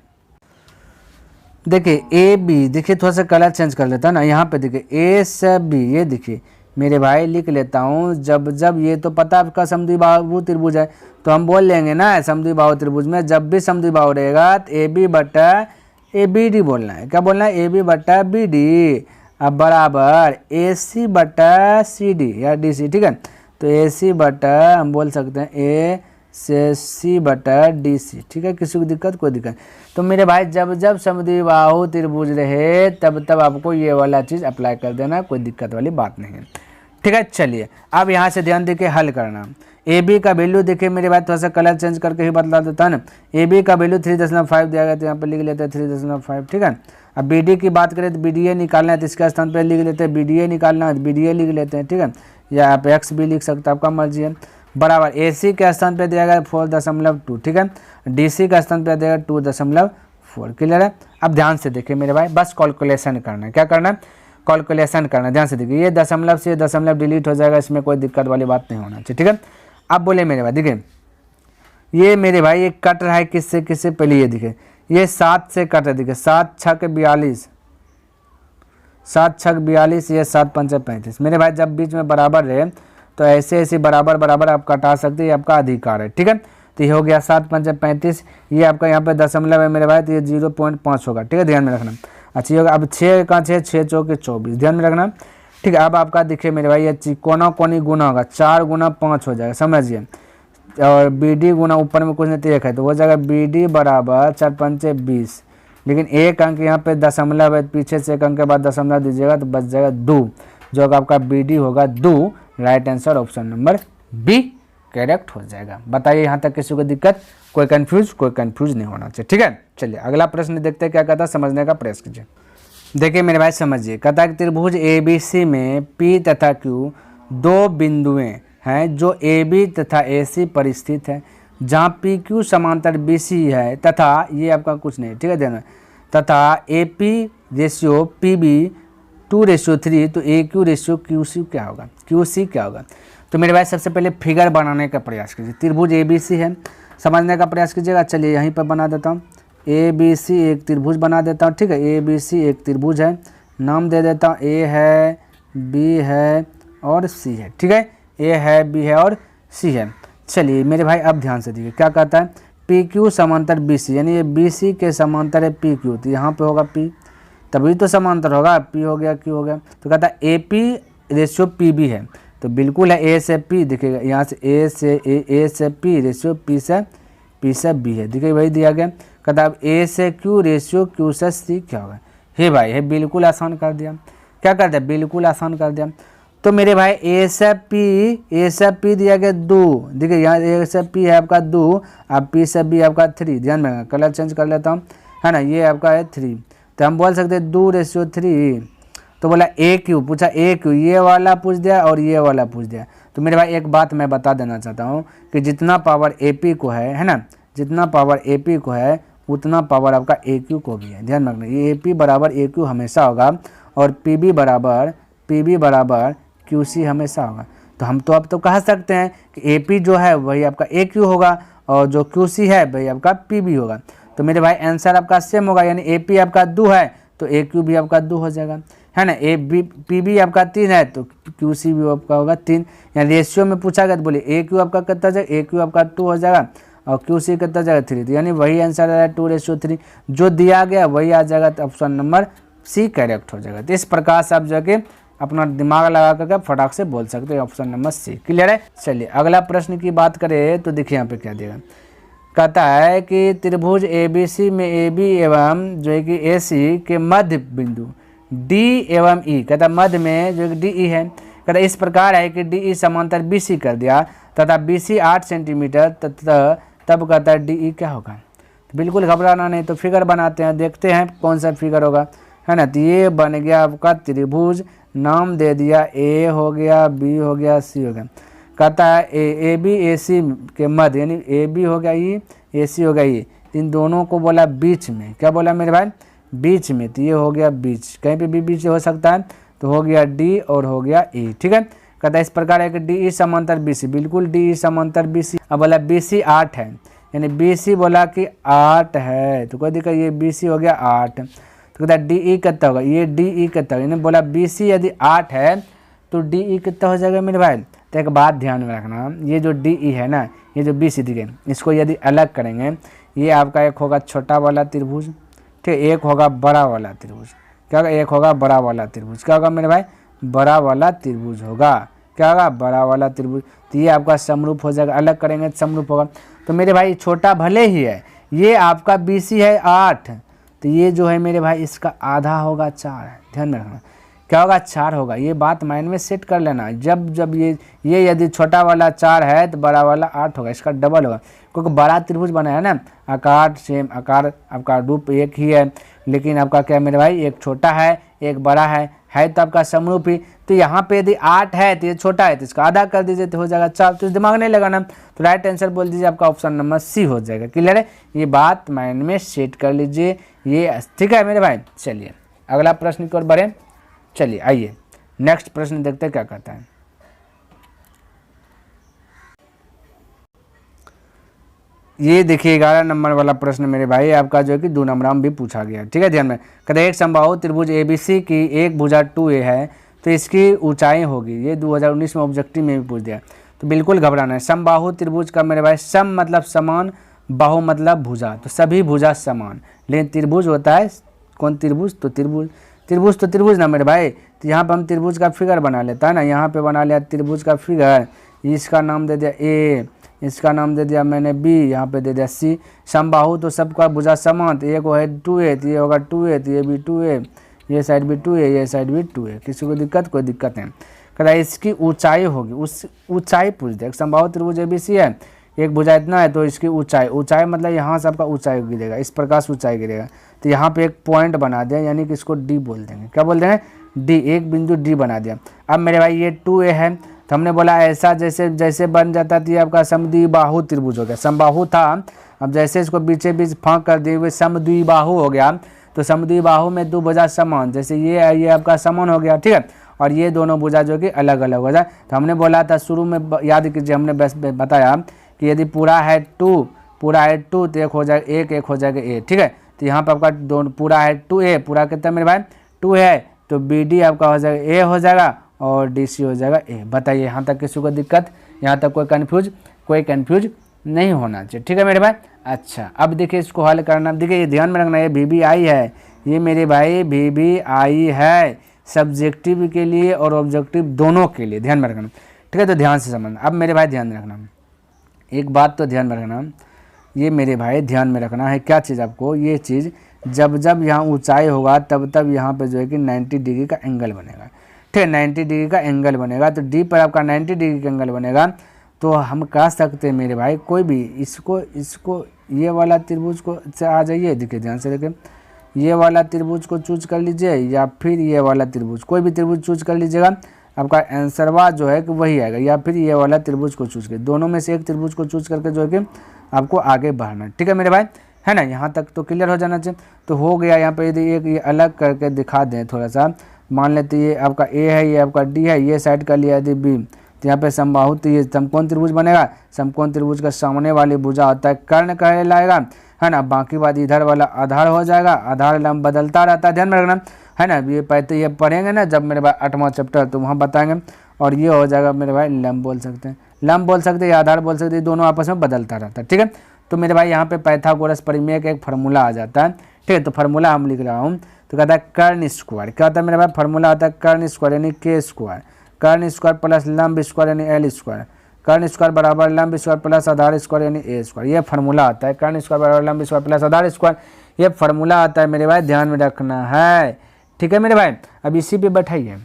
देखिए ए बी, देखिए थोड़ा सा कलर चेंज कर लेता ना, यहाँ पे देखिए ए से बी, ये देखिए मेरे भाई लिख लेता हूँ। जब जब ये तो पता आपका समद्विबाहु त्रिभुज है तो हम बोल लेंगे ना समद्विबाहु त्रिभुज में जब भी समद्विबाहु रहेगा तो ए बी बटा ए बी डी बोलना है। क्या बोलना है, ए बी बटा बी डी। अब बराबर ए सी बटा सी डी या डी सी, ठीक है। तो ए सी बटा हम बोल सकते हैं ए से सी बटा डी सी, ठीक है। किसी को दिक्कत, कोई दिक्कत। तो मेरे भाई जब जब समद्विबाहु त्रिभुज रहे तब तब आपको ये वाला चीज़ अप्लाई कर देना, कोई दिक्कत वाली बात नहीं है, ठीक है। चलिए अब यहाँ से ध्यान देके हल करना। ए बी का वैल्यू देखिए मेरे भाई, थोड़ा सा कलर चेंज करके ही बदला देता है ना। ए बी का वैल्यू 3.5 दिया गया तो यहाँ पे लिख लेते हैं 3.5, ठीक है। अब बी डी की बात करें तो बी डी ए निकालना है तो इसके स्थान पे लिख लेते हैं बी डी ए निकालना है तो बी डी ए लिख लेते हैं, ठीक है। या आप एक्स भी लिख सकते हैं, आपका मर्जी है। बराबर ए सी के स्थान पे दिया गया 4.2, ठीक है। डी सी का स्थान पे दिया गया 2.4, क्लियर है। अब ध्यान से देखिए मेरे भाई, बस कैलकुलेशन करना है। क्या करना है, कैलकुलेशन करना है। ध्यान से देखिए, ये दशमलव से दशमलव डिलीट हो जाएगा, इसमें कोई दिक्कत वाली बात नहीं होना चाहिए, ठीक है। अब बोले मेरे भाई देखिए, ये मेरे भाई ये कट रहा है किससे किससे, पहले ये देखिए ये 7 से कट रहा है, देखिए 7 छक 42, 7 छक 42, ये 7 पंच 35। मेरे भाई जब बीच में बराबर रहे तो ऐसे ऐसे बराबर बराबर आप कटा सकते हैं, ये आपका अधिकार है, ठीक है। तो ये हो गया 7 पंच 35, ये आपका यहाँ पे दशमलव है मेरे भाई, तो ये 0.5 होगा, ठीक है, ध्यान में रखना। अच्छा ये होगा, अब 6 का 6, 6 चौके 24, ध्यान में रखना, ठीक है। अब आपका देखिए मेरे भाई ये कोना कोनी गुना होगा, 4 गुना 5 हो जाएगा, समझिए। और बी डी गुना ऊपर में कुछ नहीं तो 1 है, तो हो जाएगा बी डी बराबर 4 पंचे 20, लेकिन एक अंक यहाँ पे दशमलव है, पीछे से एक अंक के बाद दशमलव दीजिएगा तो बच जाएगा 2, जो होगा आपका बी डी होगा 2। Right answer option number B correct हो जाएगा। बताइए यहाँ तक किसी को दिक्कत, कोई कंफ्यूज नहीं होना चाहिए, ठीक है। चलिए अगला प्रश्न देखते हैं क्या कहता है, समझने का प्रयास कीजिए। देखिए मेरे भाई समझिए, कहता है त्रिभुज ए बी सी में पी तथा क्यू 2 बिंदुएं हैं जो ए बी तथा ए सी पर स्थित है, जहाँ पी क्यू समांतर बी सी है तथा ये आपका कुछ नहीं, ठीक है, ध्यान में, तथा A P ratio P B 2:3, तो A Q ratio Q C क्या होगा, क्यू सी क्या होगा। तो मेरे भाई सबसे पहले फिगर बनाने का प्रयास कीजिए। त्रिभुज ए बी सी है, समझने का प्रयास कीजिएगा। चलिए यहीं पर बना देता हूँ, ए बी सी एक त्रिभुज बना देता हूँ, ठीक है। ए बी सी एक त्रिभुज है, नाम दे देता हूँ, ए है, बी है और सी है, ठीक है। ए है, बी है और सी है। चलिए मेरे भाई अब ध्यान से देखिए क्या कहता है, पी क्यू समांतर बी सी, यानी ये बी सी के समांतर है पी क्यू, तो यहाँ पे होगा पी, तभी तो समांतर होगा, पी हो गया क्यू हो गया। तो कहता है A P ratio P B है, तो बिल्कुल है ए से पी, देखिएगा यहाँ से ए से पी रेशियो पी से बी है, देखिए वही दिया गया। कहता है ए से क्यू रेशियो क्यू से सी क्या होगा। हे भाई हे बिल्कुल आसान कर दिया, क्या कर दिया, बिल्कुल आसान कर दिया। तो मेरे भाई ए से पी दिया गया 2, देखिए यहाँ ए से पी है आपका 2, अब पी से बी आपका 3, ध्यान में कलर चेंज कर लेता हूँ, है ना, ये आपका है 3, तो हम बोल सकते हैं 2:3। तो बोला ए क्यू, पूछा ए क्यू, ये वाला पूछ दिया और ये वाला पूछ दिया। तो मेरे भाई एक बात मैं बता देना चाहता हूँ कि जितना पावर ए पी को है ना, जितना पावर ए पी को है उतना पावर आपका ए क्यू को भी है, ध्यान रखना। ये ए पी बराबर ए क्यू हमेशा होगा और पी बी बराबर क्यू सी हमेशा होगा। तो हम तो अब तो कह सकते हैं कि ए पी जो है वही आपका ए क्यू होगा और जो क्यू सी है वही आपका पी बी होगा। तो मेरे भाई आंसर आपका सेम होगा, यानी ए पी आपका 2 है तो ए क्यू भी आपका 2 हो जाएगा, है ना। ए बी पी बी आपका 3 है तो क्यू सी भी आपका होगा 3। यानी रेशियो में पूछा गया तो बोलिए ए क्यू आपका कितना जाएगा, ए क्यू आपका 2 हो जाएगा और क्यू सी कितना जाएगा 3, तो यानी वही आंसर आया 2:3 जो दिया गया वही आ जाएगा, तो ऑप्शन नंबर सी करेक्ट हो जाएगा। तो इस प्रकार से आप जाके अपना दिमाग लगा करके फटाक से बोल सकते हैं ऑप्शन नंबर सी, क्लियर है। चलिए अगला प्रश्न की बात करें तो देखिए यहाँ पे क्या देगा, कहता है कि त्रिभुज ए बी सी में ए बी एवं जो है कि ए सी के मध्य बिंदु डी एवं ई, कहता मध्य में जो डी ई है, कहता इस प्रकार है कि डी ई समांतर बी सी कर दिया तथा बी सी 8 सेंटीमीटर तब कहता है डी ई क्या होगा। तो बिल्कुल घबराना नहीं। तो फिगर बनाते हैं, देखते हैं कौन सा फिगर होगा, है ना। तो ये बन गया आपका त्रिभुज, नाम दे दिया ए हो गया, बी हो गया, सी हो गया। कहता है ए बी ए सी के मध्य, यानी ए बी हो गया ये, ए सी हो गया ये, इन दोनों को बोला बीच में। क्या बोला मेरे भाई? बीच में। तो ये हो गया बीच, कहीं पे भी बीच हो सकता है। तो हो गया डी और हो गया ई, ठीक है। कहता है इस प्रकार है कि डी ई समांतर बी सी, बिल्कुल डी ई समांतर बी सी। अब बोला बी सी 8 है, यानी बी सी बोला कि 8 है, तो कोई दिक्कत, ये बी सी हो गया 8। तो कहता है डी ई कितना होगा, ये डी ई कितना होगा, यानी बोला बी सी यदि 8 है तो डी ई कितना हो जाएगा मेरे भाई। तो एक बात ध्यान में रखना, ये जो डी ई है ना, ये जो बी सी दिखे, इसको यदि अलग करेंगे, ये आपका एक होगा छोटा वाला त्रिभुज, ठीक है, एक होगा बड़ा वाला त्रिभुज। क्या होगा? एक होगा बड़ा वाला त्रिभुज। क्या होगा मेरे भाई? बड़ा वाला त्रिभुज होगा। क्या होगा? बड़ा वाला त्रिभुज। तो ये आपका समरूप हो जाएगा, अलग करेंगे तो समरूप होगा। तो मेरे भाई छोटा भले ही है, ये आपका बी सी है 8, तो ये जो है मेरे भाई इसका आधा होगा 4 है, ध्यान में रखना। क्या होगा? 4 होगा। ये बात माइंड में सेट कर लेना। जब जब ये यदि छोटा वाला 4 है तो बड़ा वाला 8 होगा, इसका डबल होगा, क्योंकि बड़ा त्रिभुज बना है ना, आकार सेम, आकार आपका रूप एक ही है, लेकिन आपका क्या मेरे भाई, एक छोटा है एक बड़ा है तो आपका समरूप ही। तो यहाँ पे यदि 8 है तो ये छोटा है, तो इसका आधा कर दीजिए तो हो जाएगा 4। तो दिमाग नहीं लगाना, तो राइट आंसर बोल दीजिए आपका ऑप्शन नंबर सी हो जाएगा। क्लियर है? ये बात माइंड में सेट कर लीजिए, ये ठीक है मेरे भाई। चलिए अगला प्रश्न की ओर बढ़े। चलिए आइए नेक्स्ट प्रश्न देखते हैं क्या कहता है। ये देखिए 11 नंबर वाला प्रश्न मेरे भाई आपका जो है कि 2 नंबर में भी पूछा गया, ठीक है, ध्यान में। कहते एक समबाहु त्रिभुज एबीसी की एक भुजा 2a है तो इसकी ऊंचाई होगी। ये 2019 में ऑब्जेक्टिव में भी पूछ दिया, तो बिल्कुल घबराना है। समबाहु त्रिभुज का मेरे भाई, सम मतलब समान, बाहु मतलब भुजा, तो सभी भुजा समान, लेकिन त्रिभुज होता है कौन? त्रिभुज तो त्रिभुज ना मेरे भाई। तो यहाँ पर हम त्रिभुज का फिगर बना लेता है ना, यहाँ पे बना लिया त्रिभुज का फिगर, इसका नाम दे दिया ए, इसका नाम दे दिया मैंने बी, यहाँ पे दे दिया सी। समबाहु तो सबका भुजा समान, तो एक वो है 2a, तो ये होगा 2a, तो ये भी 2a, ये साइड भी 2a, ये साइड भी 2a। किसी को दिक्कत? कोई दिक्कत नहीं। कहता है इसकी ऊंचाई होगी, उस ऊंचाई पूछ दे। समबाहु त्रिभुज एबीसी है, एक भुजा इतना है तो इसकी ऊंचाई मतलब यहाँ से आपका ऊंचाई गिरेगा, इस प्रकार से ऊंचाई गिरेगा। तो यहाँ पे एक पॉइंट बना दिया, यानी कि इसको डी बोल देंगे। क्या बोल देंगे? डी, एक बिंदु डी बना दिया। अब मेरे भाई ये 2a है, तो हमने बोला ऐसा जैसे जैसे बन जाता था आपका समद्विबाहु त्रिभुज हो गया। समबाहु था, अब जैसे इसको बीचे बीच फाँक कर दिए हुए समद्विबाहु हो गया। तो समद्विबाहु में 2 भुजा समान, जैसे ये आपका समान हो गया, ठीक है, और ये दोनों भुजा जो कि अलग अलग हो जाए। तो हमने बोला था शुरू में, याद कीजिए, हमने बस बताया कि यदि पूरा है 2 तो एक हो जाएगा एक हो जाएगा ए, ठीक है। तो यहाँ पर आपका दोनों पूरा है 2a, पूरा कितना मेरे भाई 2 है, तो बी डी आपका हो जाएगा ए हो जाएगा और डी सी हो जाएगा ए। बताइए यहाँ तक किसी को दिक्कत? यहाँ तक कोई कन्फ्यूज नहीं होना चाहिए, ठीक है मेरे भाई। अच्छा अब देखिए इसको हल करना, देखिए ये ध्यान में रखना, ये VBI है, ये मेरे भाई VBI है, सब्जेक्टिव के लिए और ऑब्जेक्टिव दोनों के लिए, ध्यान में रखना, ठीक है। तो ध्यान से समझना। अब मेरे भाई ध्यान में रखना, एक बात तो ध्यान में रखना, ये मेरे भाई ध्यान में रखना है, क्या चीज़ आपको, ये चीज़ जब यहाँ ऊंचाई होगा तब यहाँ पे जो है कि 90 डिग्री का एंगल बनेगा, ठीक है, 90 डिग्री का एंगल बनेगा। तो डी पर आपका 90 डिग्री का एंगल बनेगा, तो हम कह सकते हैं मेरे भाई कोई भी इसको ये वाला त्रिभुज को से आ जाइए, देखिए ध्यान से देखें, ये वाला त्रिभुज को चूज कर लीजिए या फिर ये वाला त्रिभुज, कोई भी त्रिभुज चूज कर लीजिएगा, आपका आंसरवा जो है कि वही आएगा, या फिर ये वाला त्रिभुज को चूज कर, दोनों में से एक त्रिभुज को चूज करके जो है कि आपको आगे बढ़ना, ठीक है मेरे भाई, है ना। यहाँ तक तो क्लियर हो जाना चाहिए। तो हो गया, यहाँ पे यदि एक ये अलग करके दिखा दें थोड़ा सा, मान लेते ये आपका ए है, ये आपका डी है, ये साइड कर लिया यदि बी, तो यहाँ पे समबाहु, तो ये समकोण त्रिभुज बनेगा। समकोण त्रिभुज का सामने वाली भुजा होता है कर्ण कहलाएगा, है ना। बाकी बात इधर वाला आधार हो जाएगा, आधार लंब बदलता रहता है, ध्यान में रखना, है ना। ये पढ़ेंगे ना जब मेरे भाई 8वां चैप्टर, तो वहाँ बताएंगे। और ये हो जाएगा मेरे भाई लंब बोल सकते हैं, या आधार बोल सकते हैं, दोनों आपस में बदलता रहता है, ठीक है। तो मेरे भाई यहाँ पे पाइथागोरस प्रमेय का एक फार्मूला आ जाता है, ठीक है। तो फार्मूला हम लिख रहा हूँ, तो कहता है कर्ण स्क्वायर, क्या होता है मेरे भाई फार्मूला होता है कर्ण स्क्वायर यानी के स्क्वायर, कर्ण स्क्वायर प्लस लंब स्क्वायर यानी एल स्क्वायर, कर्ण स्क्वायर बराबर लंब स्क्वायर प्लस आधार स्क्वायर यानी ए स्क्वायर। ये फार्मूला आता है कर्ण स्क्वायर बराबर लंब स्क्वायर प्लस आधार स्क्वायर, ये फार्मूला आता है मेरे भाई, ध्यान में रखना है, ठीक है मेरे भाई। अब इसी पे बैठाइए,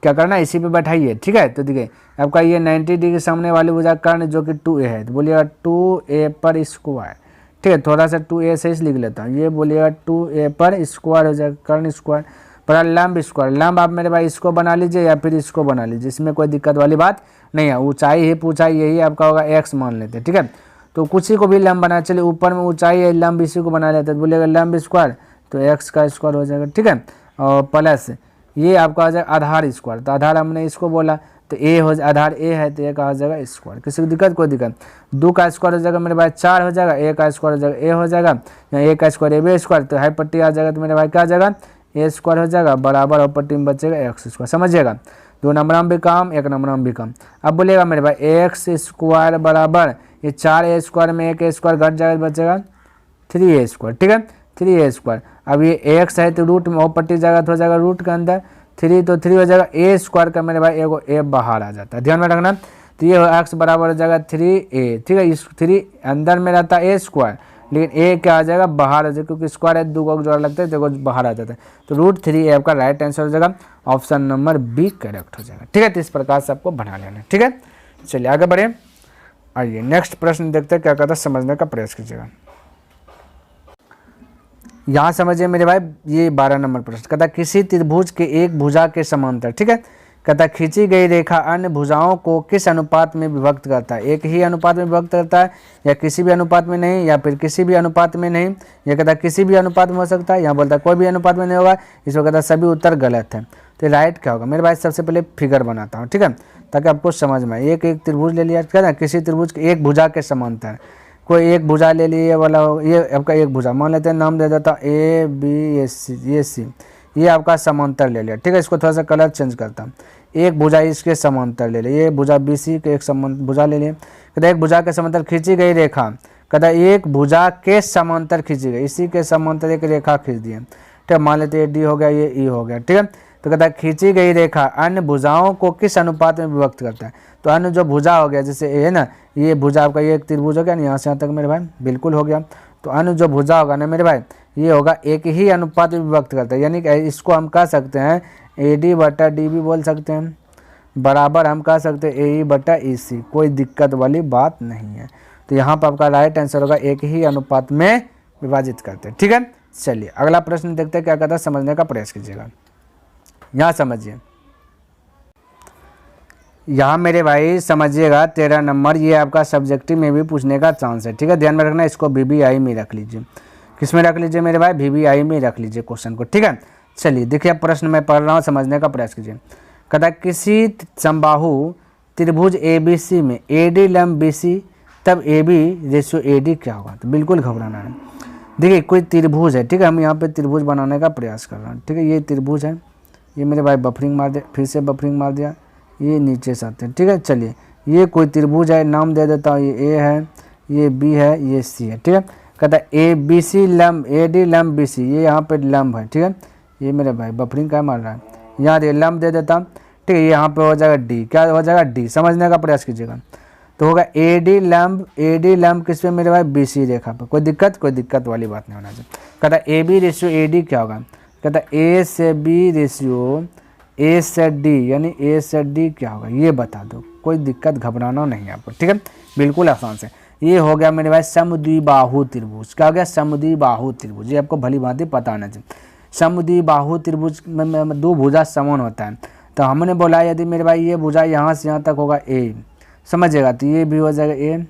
क्या करना है, इसी पे बैठाइए, ठीक है। तो देखिए आपका ये 90 डिग्री सामने वाली भुजा कर्ण जो कि 2a है, तो बोलिएगा 2a पर स्क्वायर, ठीक है, थोड़ा सा 2a से लिख लेता हूँ, ये बोलिएगा 2a पर स्क्वायर हो जाएगा, कर्ण स्क्वायर पर लंब स्क्वायर। लंब आप मेरे भाई इसको बना लीजिए या फिर इसको बना लीजिए, इसमें कोई दिक्कत वाली बात नहीं है। ऊंचाई ही पूछा, यही आपका होगा x मान लेते हैं, ठीक है। तो कुछ ही को भी लंब बना, चलिए ऊपर में ऊंचाई है, लंब इसी को बना लेते हैं, तो बोलिएगा लंब स्क्वायर तो x का स्क्वायर हो जाएगा, ठीक है। और प्लस ये आपका हो जाएगा आधार स्क्वायर, तो आधार हमने इसको बोला तो a हो आधार a है तो a का हो जाएगा स्क्वायर। किसी को दिक्कत, कोई दिक्कत। 2 का स्क्वायर हो जाएगा मेरे भाई 4 हो जाएगा, a का स्क्वायर हो जाएगा a हो जाएगा, यहाँ a का स्क्वायर a b स्क्वायर, तो हाई पट्टी आ जाएगा तो मेरे भाई क्या आ जाएगा a स्क्वायर हो जाएगा बराबर और पट्टी में बचेगा x स्क्वायर, समझिएगा। 2 नंबर में भी काम, 1 नंबर में भी काम। अब बोलिएगा मेरे भाई x स्क्वायर बराबर ये 4a स्क्वायर में 1 स्क्वायर घट जाएगा, बचेगा 3a स्क्वायर, ठीक है, 3a स्क्वायर। अब ये x है तो रूट में और पट्टी जाएगा तो हो जाएगा रूट के अंदर 3, तो 3 हो जाएगा a स्क्वायर का मेरे भाई एगो a बाहर आ जाता है, ध्यान में रखना। तो ये x बराबर हो जाएगा 3a, ठीक है। इस 3 अंदर में रहता है a स्क्वायर, लेकिन a क्या आ जाएगा बाहर आ जाएगा, क्योंकि स्क्वायर है 2 को जोड़ा लगता है तो बाहर आ जाता है। तो √3 आपका राइट आंसर हो जाएगा, ऑप्शन नंबर बी करेक्ट हो जाएगा, ठीक है। तो इस प्रकार से आपको बना लेना है, ठीक है। चलिए आगे बढ़े, आइए नेक्स्ट प्रश्न देखते हैं क्या कहता है, समझने का प्रयास कीजिएगा। यहाँ समझिए मेरे भाई, ये 12 नंबर प्रश्न कहता किसी त्रिभुज के एक भुजा के समांतर, ठीक है, कहता खींची गई रेखा अन्य भुजाओं को किस अनुपात में विभक्त करता है। एक ही अनुपात में विभक्त करता है या किसी भी अनुपात में नहीं, या फिर किसी भी अनुपात में नहीं, यह कहता किसी भी अनुपात में हो सकता है, यहाँ बोलता है कोई भी अनुपात में नहीं होगा, इसको कहता सभी उत्तर गलत है। तो राइट क्या होगा मेरे भाई, सबसे पहले फिगर बनाता हूँ, ठीक है, ताकि आपको समझ में। एक त्रिभुज ले लिया, क्या ना, किसी त्रिभुज के एक भुजा के समांतर, कोई एक भुजा ले लिए वाला हो, ये आपका एक भुजा मान लेते हैं, नाम दे देता ए बी सी, ये आपका समांतर ले लिया, ठीक है। इसको थोड़ा सा कलर चेंज करता हूँ, एक भुजा इसके समांतर ले लिया, ये भुजा BC के एक भुजा ले लिए। कहता एक भुजा के समांतर खींची गई रेखा, कहता एक भुजा के समांतर खींची गई, इसी के समांतर एक रेखा खींच दिए, ठीक है। मान लेते हैं D हो गया, ये E हो गया, ठीक है। तो कहता है खींची गई रेखा अन्य भुजाओं को किस अनुपात में विभक्त करता है। तो अन्य जो भुजा हो गया, जैसे ए है ना, ये भुजा आपका ये एक त्रिभुज हो गया ना, यहाँ से यहाँ तक मेरे भाई बिल्कुल हो गया। तो अन्य जो भुजा होगा ना मेरे भाई, ये होगा एक ही अनुपात में विभक्त करता है, यानी कि इसको हम कह सकते हैं AD बटा D भी बोल सकते हैं, बराबर हम कह सकते हैं AE बटा EC, कोई दिक्कत वाली बात नहीं है। तो यहाँ पर आपका राइट आंसर होगा एक ही अनुपात में विभाजित करते हैं, ठीक है। चलिए अगला प्रश्न देखते हैं क्या कहता है, समझने का प्रयास कीजिएगा। यहाँ समझिए, यहाँ मेरे भाई समझिएगा 13 नंबर, ये आपका सब्जेक्टिव में भी पूछने का चांस है, ठीक है। ध्यान में रखना, इसको VBI में रख लीजिए। किस में रख लीजिए मेरे भाई, VBI में रख लीजिए क्वेश्चन को, ठीक है। चलिए देखिए प्रश्न मैं पढ़ रहा हूँ, समझने का प्रयास कीजिए। कहता है किसी समबाहु त्रिभुज ABC में AD लंब BC, तब AB/AD क्या होगा। तो बिल्कुल घबराना है। देखिए कोई त्रिभुज है, ठीक है, हम यहाँ पे त्रिभुज बनाने का प्रयास कर रहे हैं, ठीक है। ये त्रिभुज है, ये मेरे भाई बफरिंग मार दे, फिर से बफरिंग मार दिया, ये नीचे से आते हैं, ठीक है। चलिए ये कोई त्रिभुज है, नाम दे देता हूँ, ये A है, ये B है, ये C है, ठीक है। कहता है ABC लंब AD लंब BC, ये यहाँ पे लंब है, ठीक है। ये मेरे भाई बफरिंग क्या मार रहा है, यहाँ ये लंब दे देता हूँ, ठीक है। यहाँ पे हो जाएगा D, क्या हो जाएगा D, समझने का प्रयास कीजिएगा। तो होगा AD लंब किस पे मेरे भाई BC रेखा पर, कोई दिक्कत वाली बात नहीं होना चाहिए। कहता है AB/AD क्या होगा, कहता है A से B रेशियो A से D, यानी A से D क्या होगा ये बता दो, कोई दिक्कत घबराना नहीं है आपको, ठीक है, बिल्कुल आसान से। ये हो गया मेरे भाई समद्विबाहु त्रिभुज, क्या हो गया समद्विबाहु त्रिभुज, ये आपको भली भांति पता होना चाहिए। समद्विबाहु त्रिभुज में 2 भुजा समान होता है, तो हमने बोला यदि मेरे भाई ये भुजा यहाँ से यहाँ तक होगा A, समझिएगा, तो ये भी हो जाएगा A,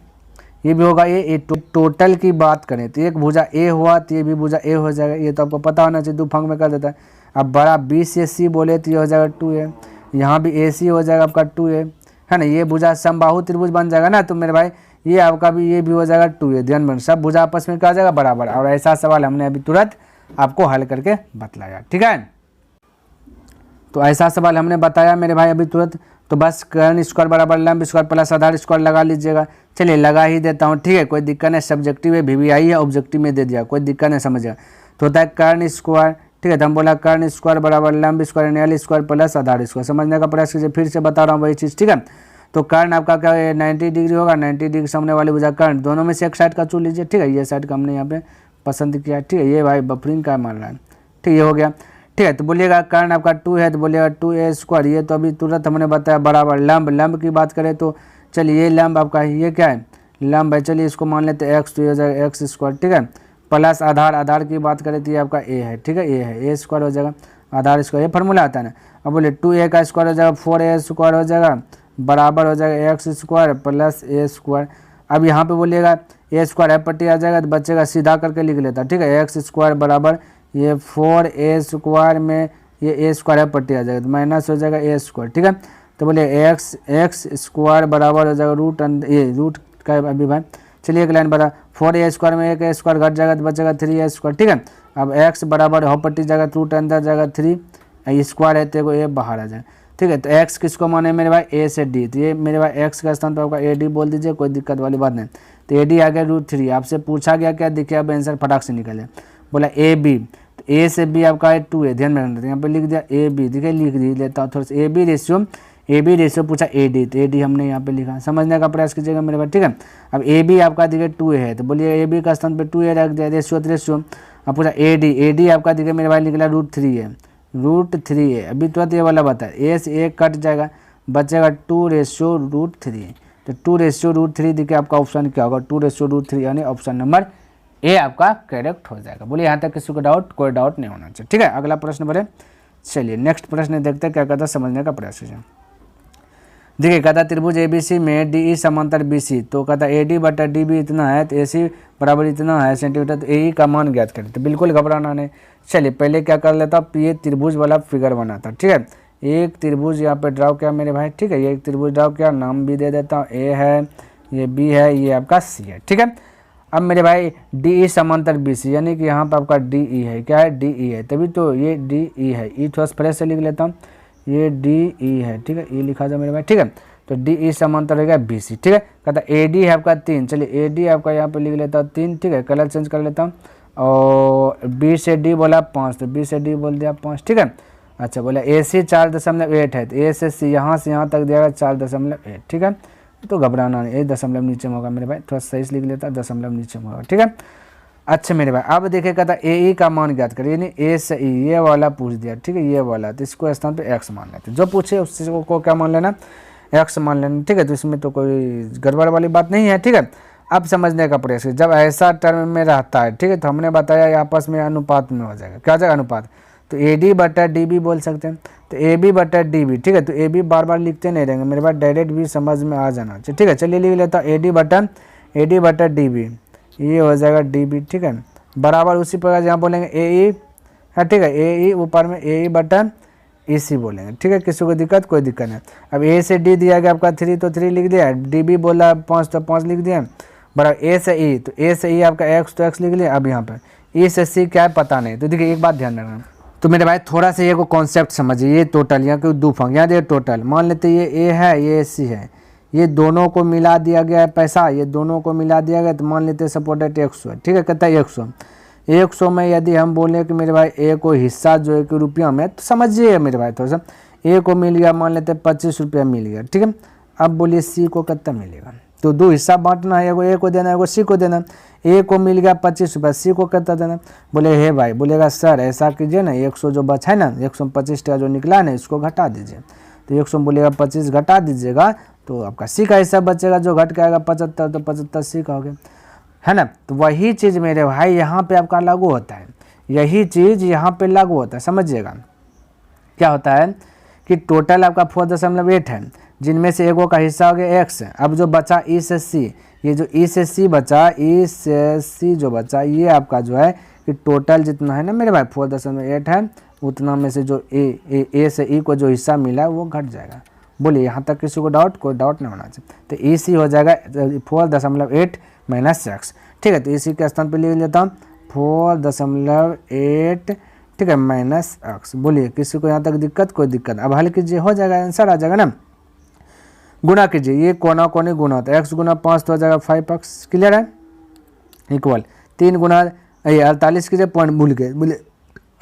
ये भी होगा A। टोटल की बात करें तो एक भुजा A हुआ तो ये भी भुजा A हो जाएगा, ये तो आपको पता होना चाहिए, 2 भाग में कर देता है। अब बड़ा B से C बोले तो ये हो जाएगा 2A, यहाँ भी AC हो जाएगा आपका 2A, है ना। ये भुजा समबाहु त्रिभुज बन जाएगा ना, तो मेरे भाई ये आपका भी ये भी हो जाएगा 2A। ध्यान में सब भुजा आपस में क्या हो जाएगा बराबर। और ऐसा सवाल हमने अभी तुरंत आपको हल करके बतलाया, ठीक है। तो ऐसा सवाल हमने बताया मेरे भाई अभी तुरंत, तो बस कर्ण स्क्वायर बराबर लंब स्क्वायर प्लस आधार स्क्वायर लगा लीजिएगा। चलिए लगा ही देता हूँ, ठीक है, कोई दिक्कत नहीं। सब्जेक्टिव है, VBI है, ऑब्जेक्टिव में दे दिया, कोई दिक्कत नहीं, समझिएगा। तो होता है कर्ण स्क्वायर, ठीक है, तो हम बोला कर्ण स्क्वायर बराबर लंब स्क्वायर यानी L स्क्वायर प्लस आधार स्क्वायर, समझने का प्रयास कीजिए। फिर से बता रहा हूँ वही चीज़, ठीक है। तो कर्ण आपका क्या है 90 डिग्री होगा, 90 डिग्री सामने वाली भुजा कर्ण, दोनों में से एक साइड का चुन लीजिए, ठीक है। ये साइड का हमने यहाँ पे पसंद किया, ठीक है। ये भाई बफरिंग का मान रहा है, ठीक, ये हो गया, ठीक है। तो बोलिएगा कर्ण आपका 2 है, तो बोलिएगा 2A स्क्वायर, ये तो अभी तुरंत हमने बताया बराबर लंब की बात करें तो चलिए ये लंब आपका ये क्या है लंब है, चलिए इसको मान लेते हैं एक्स, तो ये हो जाएगा एक्स स्क्वायर, ठीक है, प्लस आधार, आधार की बात करें तो ये आपका ए है, ठीक है, ए है, ए स्क्वायर हो जाएगा, आधार स्क्वायर, ये फार्मूला आता है ना। अब बोले 2a का स्क्वायर हो जाएगा 4a स्क्वायर हो जाएगा, बराबर हो जाएगा एक्स स्क्वायर प्लस ए स्क्वायर। अब यहाँ पे बोलिएगा ए स्क्वायर है पट्टी आ जाएगा तो बच्चे सीधा करके लिख लेता, ठीक है, एक्स स्क्वायर बराबर ये 4a स्क्वायर में ये ए स्क्वायर है पट्टी आ जाएगा तो माइनस हो जाएगा ए स्क्वायर, ठीक है। तो बोले एक्स स्क्वायर बराबर हो जाएगा रूट का अभिभाज्य, चलिए एक लाइन बड़ा 4a स्क्वायर में एक ए स्क्वायर घट जाएगा तो बचेगा 3a स्क्वायर, ठीक है। अब x बराबर हो पट्टी जाएगा रूट अंदर जाएगा 3 स्क्वायर है तो ए बाहर आ जाएगा, ठीक है। तो x किसको माने मेरे भाई a से d, तो ये मेरे भाई x का स्थान पर आपका ad बोल दीजिए, कोई दिक्कत वाली बात नहीं। तो ad आ गया √3, आपसे पूछा गया क्या, देखिए अब आंसर फटाक से निकले, बोला ab, तो a से b आपका है 2 है, ध्यान में रखना, यहाँ पे लिख दिया ab, देखिए लिख दी लेता हूँ थोड़ा सा, ab रेशियो पूछा ad, तो ad हमने यहाँ पे लिखा, समझने का प्रयास कीजिएगा मेरे भाई, ठीक है। अब ab आपका देखिए 2 है तो बोलिए ab का स्थान पे 2a रख दिया, रेशियो। अब पूछा ad आपका देखिए मेरे भाई निकला √3 है, √3 है, अभी तुरंत ये वाला बता a से 1 कट जाएगा बचेगा 2/√3, तो 2/√3 देखिए आपका ऑप्शन क्या होगा 2/√3, यानी ऑप्शन नंबर ए आपका करेक्ट हो जाएगा। बोलिए यहाँ तक किसी को डाउट, कोई डाउट नहीं होना चाहिए, ठीक है। अगला प्रश्न बढ़े, चलिए नेक्स्ट प्रश्न देखते हैं क्या कहता है, समझने का प्रयास कीजिए। देखिए कहता त्रिभुज ABC में DE समांतर BC, तो कहता AD बटा DB इतना है तो AC बराबर इतना है सेंटीमीटर, तो AE का मान ज्ञात करें। तो बिल्कुल घबराना नहीं, चलिए पहले क्या कर लेता हूँ, ये त्रिभुज वाला फिगर बनाता, ठीक है। एक त्रिभुज यहाँ पे ड्राउ किया मेरे भाई, ठीक है, ये एक त्रिभुज ड्राउ किया, नाम भी दे देता हूँ, A है, ये B है, ये आपका C है, ठीक है। अब मेरे भाई DE समांतर BC, यानी कि यहाँ पर आपका DE है, क्या है DE है, तभी तो ये DE है, E थोड़ा फ्रेश से लिख लेता हूँ, ये DE है, ठीक है, E लिखा जाए मेरे भाई, ठीक है। तो DE समांतर रहेगा BC, ठीक है। कहता AD है आपका 3, चलिए AD आपका यहाँ पे लिख लेता हूँ 3, ठीक है, कलर चेंज कर लेता हूँ, और B से D बोला 5, तो B से D बोल दिया 5, ठीक है। अच्छा बोला AC 4.8 है, तो A से C यहाँ तक दिया 4.8, ठीक है। तो घबराना नहीं, ये दशमलव नीचे में होगा मेरे भाई, थोड़ा सही से लिख लेता है, दशमलव नीचे में होगा, ठीक है। अच्छा मेरे भाई अब देखिए कहता AE का मान ज्ञात करिए, यानी A से E ये वाला पूछ दिया, ठीक है, ये वाला, तो इसको स्थान पे x मान लेते, जो पूछे उसको क्या मान लेना, x मान लेना, ठीक है। तो इसमें तो कोई गड़बड़ वाली बात नहीं है, ठीक है। अब समझने का प्रयास, जब ऐसा टर्म में रहता है, ठीक है, तो हमने बताया आपस में अनुपात में हो जाएगा, क्या जाएगा अनुपात, तो AD बटा DB बोल सकते हैं, तो AB बटा DB, ठीक है। तो AB बार बार लिखते नहीं रहेंगे मेरे पास, डायरेक्ट भी समझ में आ जाना चाहिए, ठीक है। चलिए लिख लेता हूँ AD बटा DB, ये हो जाएगा DB, ठीक है, बराबर उसी प्रकार यहाँ बोलेंगे AE है, ठीक है, AE ऊपर में AE बटा EC बोलेंगे, ठीक है, किसी को दिक्कत, कोई दिक्कत नहीं। अब A से D दिया गया आपका 3, तो 3 लिख दिया, DB बोला 5 तो 5 लिख दिया, बराबर A से E, तो A से E आपका x तो x लिख लिया। अब यहाँ पर E से C क्या है पता नहीं, तो देखिए एक बात ध्यान रखना, तो मेरे भाई थोड़ा सा ये को कॉन्सेप्ट समझिए, ये टोटल यहाँ के 2 फंक्शन, यहाँ देखिए टोटल मान लेते ये A है, ये C है, ये दोनों को मिला दिया गया है पैसा, ये दोनों को मिला दिया गया, तो मान लेते हैं सपोर्टेड 100 है, ठीक है। कहता है 100 में यदि हम बोले कि मेरे भाई A को हिस्सा जो है कि रुपया में, तो समझिए मेरे भाई थोड़ा सा, A को मिल गया मान लेते हैं 25 रुपया मिल गया, ठीक है। अब बोलिए C को कितना मिलेगा, तो 2 हिस्सा बांटना है, एगो A को देना है, एगो C को देना है। A को मिल गया 25 रुपया, C को कितना देना, बोले हे भाई, बोलेगा सर ऐसा कीजिए ना, 100 जो बचा है ना, 125 का जो निकला है ना, इसको घटा दीजिए, तो 100 बोलेगा 25 घटा दीजिएगा, तो आपका C का हिस्सा बचेगा, जो घट के आएगा 75, तो 75 C का हो गया, है ना। तो वही चीज़ मेरे भाई यहाँ पे आपका लागू होता है, यही चीज़ यहाँ पे लागू होता है, समझिएगा क्या होता है कि टोटल आपका 4.8 है, जिनमें से एगो का हिस्सा हो गया x, अब जो बचा E से C, ये जो E से C बचा, E से C जो बचा, ये आपका जो है कि टोटल जितना है ना मेरे भाई 4.8 है, उतना में से जो A से E को जो हिस्सा मिला वो घट जाएगा। बोलिए यहाँ तक किसी को डाउट, कोई डाउट नहीं होना चाहिए, तो EC हो जाएगा 4.8 माइनस x, ठीक है। तो EC के स्थान पर लिख लेता हूँ 4.8, ठीक है, माइनस x। बोलिए किसी को यहाँ तक दिक्कत, कोई दिक्कत, अब हल कीजिए, हो जाएगा, आंसर आ जाएगा ना। गुना कीजिए, ये कोना कोनी गुना होता है, x गुना 5 तो हो जाएगा 5x, क्लियर है, इक्वल 3 गुना ये 48 कीजिए, पॉइंट भूल गए, बोले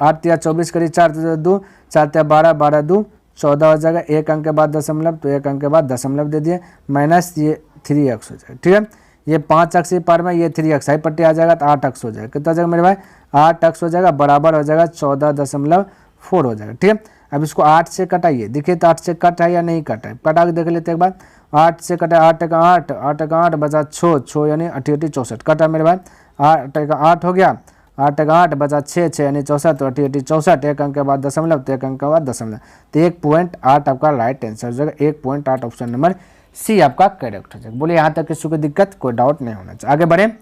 8 या 24 करिए, 4 2, 4 या 12, 12 2 14 हो जाएगा, 1 अंक के बाद दशमलव, तो 1 अंक के बाद दशमलव दे दिए, माइनस ये 3x हो जाएगा, ठीक है। ये 5x पर में, ये 3x हाई पट्टी आ जाएगा, तो 8x हो जाएगा, कितना हो जाएगा मेरे भाई 8x हो जाएगा, बराबर हो जाएगा 14.4 हो जाएगा, ठीक है। अब इसको 8 से कटाइए, देखिए तो 8 से कट है या नहीं कट है, कटा के देख लेते एक बार, 8 से कटा 8 का 8, 8 का 8 बचा 6, 6 यानी 88 64 कटा मेरे भाई। 8 का 8 हो गया, 8 का 8 बचा 6, 6 यानी 64, तो 88 64, एक अंक के बाद दशमलव, तो एक अंक के बाद दशमलव, तो 1.8 आपका राइट आंसर हो जाएगा। 1.8 ऑप्शन नंबर सी आपका करेक्ट हो जाएगा। बोलिए यहाँ तक किसी को दिक्कत, कोई डाउट नहीं होना चाहिए। आगे बढ़े,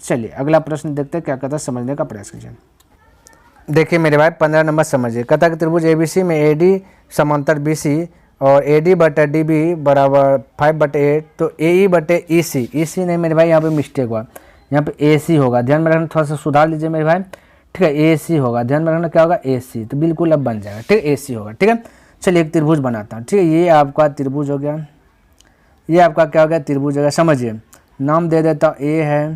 चलिए अगला प्रश्न देखते हैं क्या कहता है, समझने का प्रयास कीजिए। देखिए मेरे भाई 15 नंबर समझिए। कहता है कि त्रिभुज एबीसी में एडी समांतर बीसी और एडी बटे डीबी बराबर 5/8, तो एई बटे ईसी, ईसी नहीं मेरे भाई, यहाँ पे मिस्टेक हुआ, यहाँ पे एसी होगा, ध्यान में रखना, थोड़ा सा सुधार लीजिए मेरे भाई, ठीक है। एसी होगा, ध्यान में रखना, क्या होगा एसी, तो बिल्कुल अब बन जाएगा, ठीक है, एसी होगा, ठीक है। चलिए एक त्रिभुज बनाता हूँ, ठीक है। ये आपका त्रिभुज हो गया, ये आपका क्या हो गया त्रिभुज हो गया, समझिए। नाम दे देता हूँ ए है,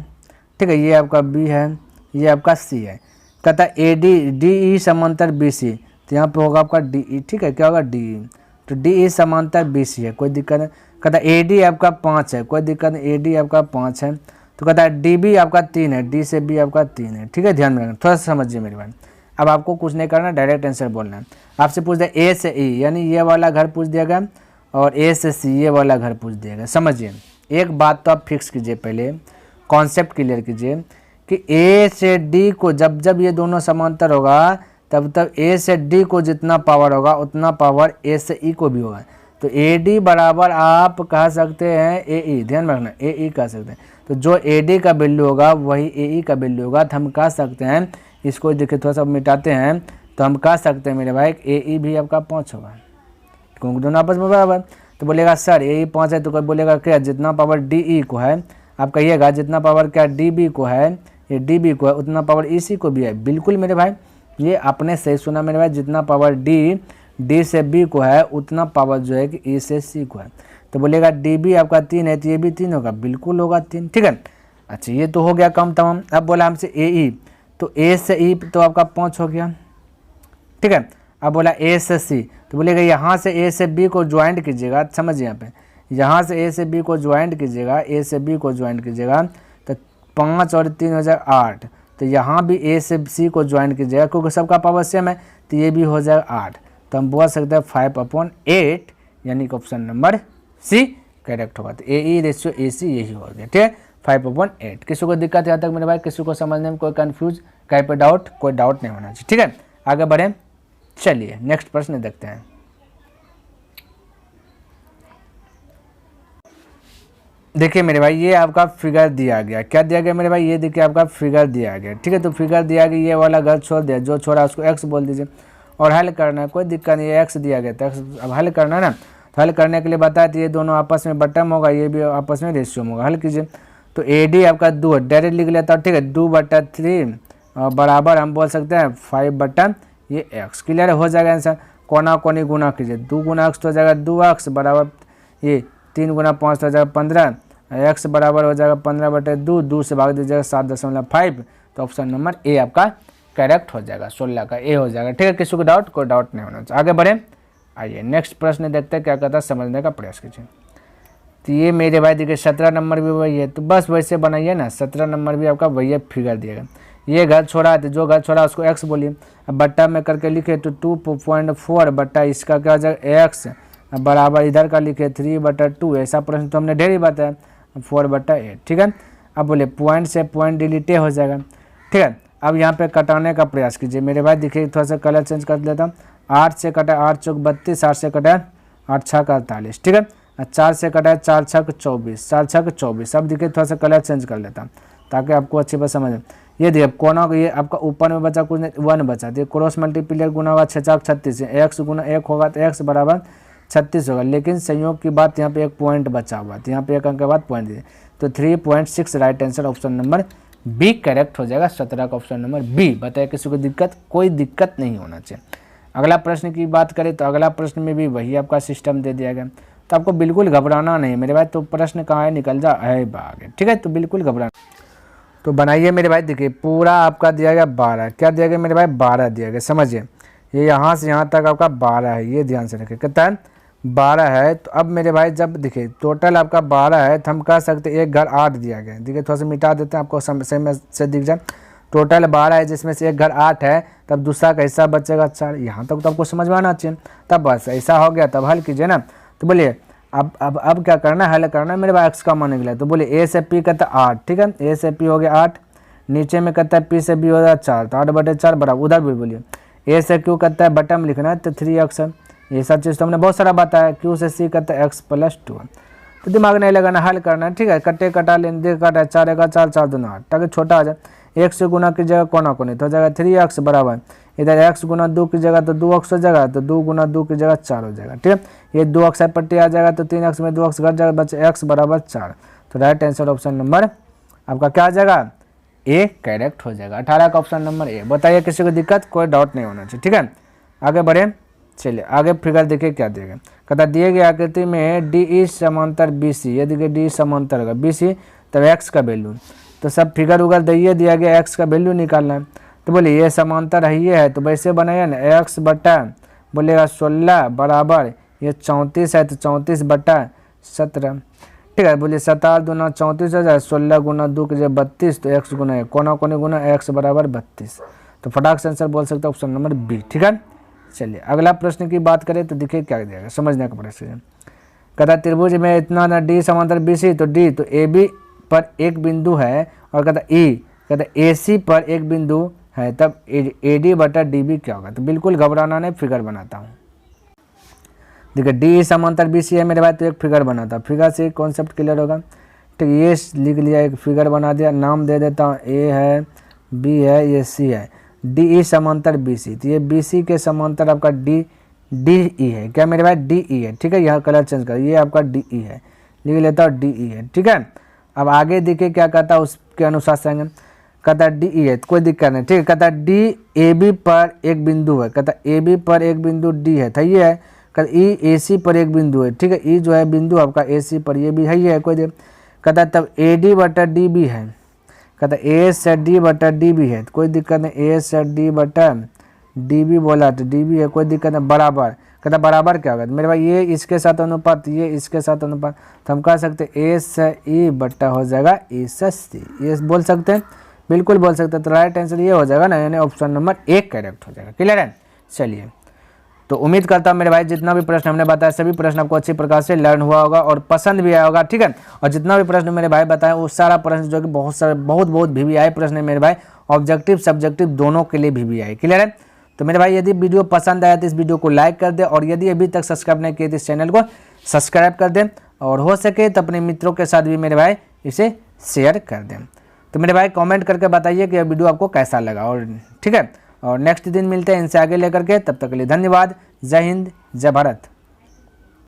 ठीक है, ये आपका बी है, ये आपका सी है। कहता है ए डी डी ई समांतर बी सी, तो यहाँ पे होगा आपका डी ई, ठीक है, क्या होगा डी ई, तो डी ई समांतर बी सी है, कोई दिक्कत नहीं। कहता है ए डी आपका 5 है, कोई दिक्कत नहीं, ए डी आपका 5 है। तो कहता है डी बी आपका 3 है, डी से बी आपका 3 है, ठीक है, ध्यान में रखना, थोड़ा सा समझिए मेरे भाई। अब आपको कुछ नहीं करना, डायरेक्ट आंसर बोलना है। आपसे पूछ दिया ए से ई, यानी ये वाला घर पूछ दिया गया, और ए से सी ये वाला घर पूछ दिया गया। समझिए एक बात तो आप फिक्स कीजिए, पहले कॉन्सेप्ट क्लियर कीजिए कि ए से डी को जब जब ये दोनों समांतर होगा, तब तब ए से डी को जितना पावर होगा उतना पावर ए से ई को भी होगा। तो ए डी बराबर आप कह सकते हैं ए ई, ध्यान में रखना, ए ई कह सकते हैं। तो जो ए डी का वैल्यू होगा वही ए ई का वैल्यू होगा, तो हम कह सकते हैं, इसको देखिए थोड़ा सा मिटाते हैं, तो हम कह सकते हैं मेरे भाई ए ई भी आपका 5 होगा, क्योंकि दोनों आपस में बराबर। तो बोलेगा सर ए ई 5 है, तो कोई बोलेगा क्या जितना पावर डी ई को है, आप कहिएगा जितना पावर क्या डी बी को है, ये डी बी को है, उतना पावर ई सी को भी है। बिल्कुल मेरे भाई, ये आपने सही सुना मेरे भाई, जितना पावर डी से बी को है उतना पावर जो है कि ई से सी को है। तो बोलेगा डी बी आपका 3 है, तो ये भी 3 होगा, बिल्कुल होगा 3, ठीक है। अच्छा ये तो हो गया कम तमाम। अब बोला हमसे ए ई, तो ए से ई तो आपका 5 हो गया, ठीक है। अब बोला ए से सी, तो बोलेगा यहाँ से ए से बी को ज्वाइंट कीजिएगा, समझिए यहाँ पे, यहाँ से ए से बी को ज्वाइंट कीजिएगा, ए से बी को ज्वाइंट कीजिएगा, तो 5 और 3 हो जाएगा 8। तो यहाँ भी ए से सी को ज्वाइंट कीजिएगा, क्योंकि सबका पावर सेम है, तो ये भी हो जाएगा 8। तो हम बोल सकते हैं 5/8, यानी कि ऑप्शन नंबर सी करेक्ट होगा। तो ए ई रेशियो ए सी यही हो गया, ठीक है, 5/8। किसी को दिक्कत यहाँ तक मेरे भाई, किसी को समझने में कोई कन्फ्यूज, कहीं पर डाउट, कोई डाउट नहीं होना चाहिए, ठीक है। आगे बढ़ें, चलिए नेक्स्ट प्रश्न देखते हैं। देखिए मेरे भाई ये आपका फिगर दिया गया, क्या दिया गया मेरे भाई, ये देखिए आपका फिगर दिया गया, ठीक है। तो फिगर दिया गया, ये वाला घर छोड़ दिया, जो छोड़ा उसको एक्स बोल दीजिए, और हल करना है, कोई दिक्कत नहीं है, एक्स दिया गया था, अब हल करना है ना। तो हल करने के लिए बताया, तो ये दोनों आपस में बटम होगा, ये भी आपस में रेशियो होगा, हल कीजिए। तो ए डी आपका 2 है, डायरेक्ट लिख लेता हूँ, ठीक है, 2/3 और बराबर हम बोल सकते हैं 5 ये एक्स, क्लियर हो जाएगा आंसर। कोना कोनी गुना कीजिए, 2 गुना एक्स तो हो जाएगा 2x बराबर, ये 3 गुना 5 तो हो जाएगा 15, एक्स बराबर हो जाएगा 15/2, 2 से भाग दीजिएगा 7.5। तो ऑप्शन नंबर ए आपका करेक्ट हो जाएगा, 16 का ए हो जाएगा, ठीक है। किसी को डाउट, कोई डाउट नहीं होना चाहिए। आगे बढ़े, आइए नेक्स्ट प्रश्न देखते हैं क्या कहता है, समझने का प्रयास कीजिए। तो ये मेरे भाई देखिए 17 नंबर भी वही है, तो बस वैसे बनाइए ना, 17 नंबर भी आपका वही फिगर दिएगा। ये घर छोड़ा है, तो जो घर छोड़ा उसको एक्स बोलिए, अब बट्टा में करके लिखे तो 2.4 बट्टा इसका क्या हो जाएगा एक्स, बराबर इधर का लिखे 3/2। ऐसा प्रश्न तो हमने ढेर ही बताया, 4/8, ठीक है। अब बोले पॉइंट से पॉइंट डिलीट हो जाएगा, ठीक है। अब यहाँ पे कटाने का प्रयास कीजिए मेरे भाई, देखिए थोड़ा सा कलर चेंज कर लेता हूँ। 8 से कटा 8 चौक 32, 8 से कटा 8 छक 48, ठीक है। 4 से कटा 4 छक 24, 4 छक 24। अब देखिए थोड़ा सा कलर चेंज कर लेता हूँ ताकि आपको अच्छी बात समझ। ये देखिए कोना को, ये आपका ऊपर में बचा कुछ नहीं 1 बचा, तो क्रॉस मल्टीप्लियर गुना होगा 6 छक 36, एक्स गुना 1 होगा तो एक्स बराबर 36 होगा। लेकिन संयोग की बात यहाँ पे एक पॉइंट बचा हुआ, तो यहाँ पे एक अंक के बाद पॉइंट दिए, तो 3.6 right answer option number B correct हो जाएगा। 17 का ऑप्शन नंबर बी। बताइए किसी को दिक्कत, कोई दिक्कत नहीं होना चाहिए। अगला प्रश्न की बात करें तो अगला प्रश्न में भी वही आपका सिस्टम दे दिया गया, तो आपको बिल्कुल घबराना नहीं मेरे भाई। तो प्रश्न कहाँ है, निकल जा है भागे, ठीक है। तो बिल्कुल घबराना, तो बनाइए मेरे भाई। देखिए पूरा आपका दिया गया 12, क्या दिया गया मेरे भाई 12 दिया गया, समझिए। ये यहाँ से यहाँ तक आपका 12 है, ये ध्यान से रखिए, कितना है 12 है। तो अब मेरे भाई जब देखिए टोटल आपका 12 है, तो हम कह सकते हैं एक घर 8 दिया गया। देखिए थोड़ा सा मिटा देते हैं, आपको समय से दिख जाए। टोटल 12 है जिसमें से एक घर 8 है, तब दूसरा का हिस्सा बचेगा 4। यहाँ तक तो आपको समझ में आना चाहिए। तब बस ऐसा हो गया, तब हल कीजिए ना। तो बोलिए अब क्या करना है, हल करना है मेरे भाई एक्स का मान निकला। तो बोले ए से पी कहता है 8, ठीक है, ए से पी हो गया 8, नीचे में कहता है पी से बी हो गया 4, तो 8/4 बराबर, उधर भी बोलिए ए से क्यू कहता है बटन में लिखना है तो 3x है। ये सब चीज़ तो हमने बहुत सारा बताया। क्यू से सी कहता है x + 2, तो दिमाग नहीं लगाना, हल करना है, ठीक है। कट्टे कटा लेने दे, काटा 4 × 4 4 दूना 8, ताकि छोटा आ जाए। 1 से गुना की जगह कोना कोनी तो हो जाएगा 3x बराबर, इधर x गुना 2 की जगह तो 2x हो जाएगा, तो 2 गुना 2 की जगह 4 हो जाएगा, ठीक है। ये 2x पट्टी आ जाएगा तो 3x में 2x घट जाएगा, बचे x बराबर 4। तो राइट आंसर ऑप्शन नंबर आपका क्या आ जाएगा, ए करेक्ट हो जाएगा। 18 का ऑप्शन नंबर ए। बताइए किसी को दिक्कत, कोई डाउट नहीं होना चाहिए, ठीक है। आगे बढ़े, चलिए आगे फिगर देखिए क्या देगा। कहता दिए गए आकृति में डी ई समांतर बी सी, यदि कि डी समांतर होगा बी सी तब एक्स का वैल्यू, तो सब फिगर उगर दिया गया, एक्स का वैल्यू निकालना है। तो बोलिए ये समांतर है, ये है तो वैसे बनाया ना, एक्स बटा बोलेगा 16 बराबर ये 34 है तो 34/17, ठीक है। बोलिए 7 दूना 34 हो जाए, 16 गुना 2 की जगह 32, तो x गुना कोना कोने गुना x बराबर 32। तो फटाक से आंसर बोल सकते हैं ऑप्शन नंबर बी, ठीक है। चलिए अगला प्रश्न की बात करें तो देखिए क्या दिया, समझने का प्रश्न। कहता त्रिभुज में इतना ना डी समांतर बी सी, तो डी तो ए बी पर एक बिंदु है, और कहता ई कहता ए सी पर एक बिंदु है, तब ए डी बटा डी बी क्या होगा। तो बिल्कुल घबराना नहीं, फिगर बनाता हूँ। देखिए डी समांतर बी सी है मेरे भाई, तो एक फिगर बनाता, फिगर से कॉन्सेप्ट क्लियर होगा, ठीक है। ये लिख लिया, एक फिगर बना दिया, नाम दे देता हूँ, ए है, बी है, ये सी है, डी ई समांतर बी सी, तो ये बी सी के समांतर आपका डी ई है, क्या मेरे भाई डी ई है, ठीक है। यहाँ कलर चेंज कर, ये आपका डी ई है, लिख लेता हूँ डी ई है, ठीक है। अब आगे देखिए क्या कहता है, उसके अनुसार से कहता डी ई है तो कोई दिक्कत नहीं, ठीक है। कहता डी ए बी पर एक बिंदु है, कहता ए बी पर एक बिंदु डी है, था ये है। कहता ई ए सी पर एक बिंदु है, ठीक है, ई जो है बिंदु आपका ए सी पर, ये भी है, ये है कोई दे। कहता तब ए डी बटा डी बी है, कहता ए से डी बटा डी बी है, तो कोई दिक्कत नहीं, ए से डी बटा डी बी बोला तो डी बी है, कोई दिक्कत नहीं, बराबर। कहता बराबर क्या होगा, तो मेरे भाई ये इसके साथ अनुपात, ये इसके साथ अनुपात, तो हम कह सकते हैं ए से ई बटा हो जाएगा ए से सी, ये बोल सकते हैं, बिल्कुल बोल सकते हैं। तो राइट आंसर ये हो जाएगा ना, यानी ऑप्शन नंबर 1 करेक्ट हो जाएगा, क्लियर है। चलिए तो उम्मीद करता हूँ मेरे भाई जितना भी प्रश्न हमने बताया सभी प्रश्न आपको अच्छी प्रकार से लर्न हुआ होगा और पसंद भी आया होगा, ठीक है। और जितना भी प्रश्न मेरे भाई बताए वो सारा प्रश्न जो कि बहुत VVI प्रश्न है मेरे भाई, ऑब्जेक्टिव सब्जेक्टिव दोनों के लिए VVI, क्लियर है। तो मेरे भाई यदि वीडियो पसंद आया तो इस वीडियो को लाइक कर दे, और यदि अभी तक सब्सक्राइब नहीं किए तो इस चैनल को सब्सक्राइब कर दें, और हो सके तो अपने मित्रों के साथ भी मेरे भाई इसे शेयर कर दें। तो मेरे भाई कमेंट करके बताइए कि यह वीडियो आपको कैसा लगा, और ठीक है। और नेक्स्ट दिन मिलते हैं इनसे आगे लेकर के, तब तक के लिए धन्यवाद। जय हिंद, जय भारत।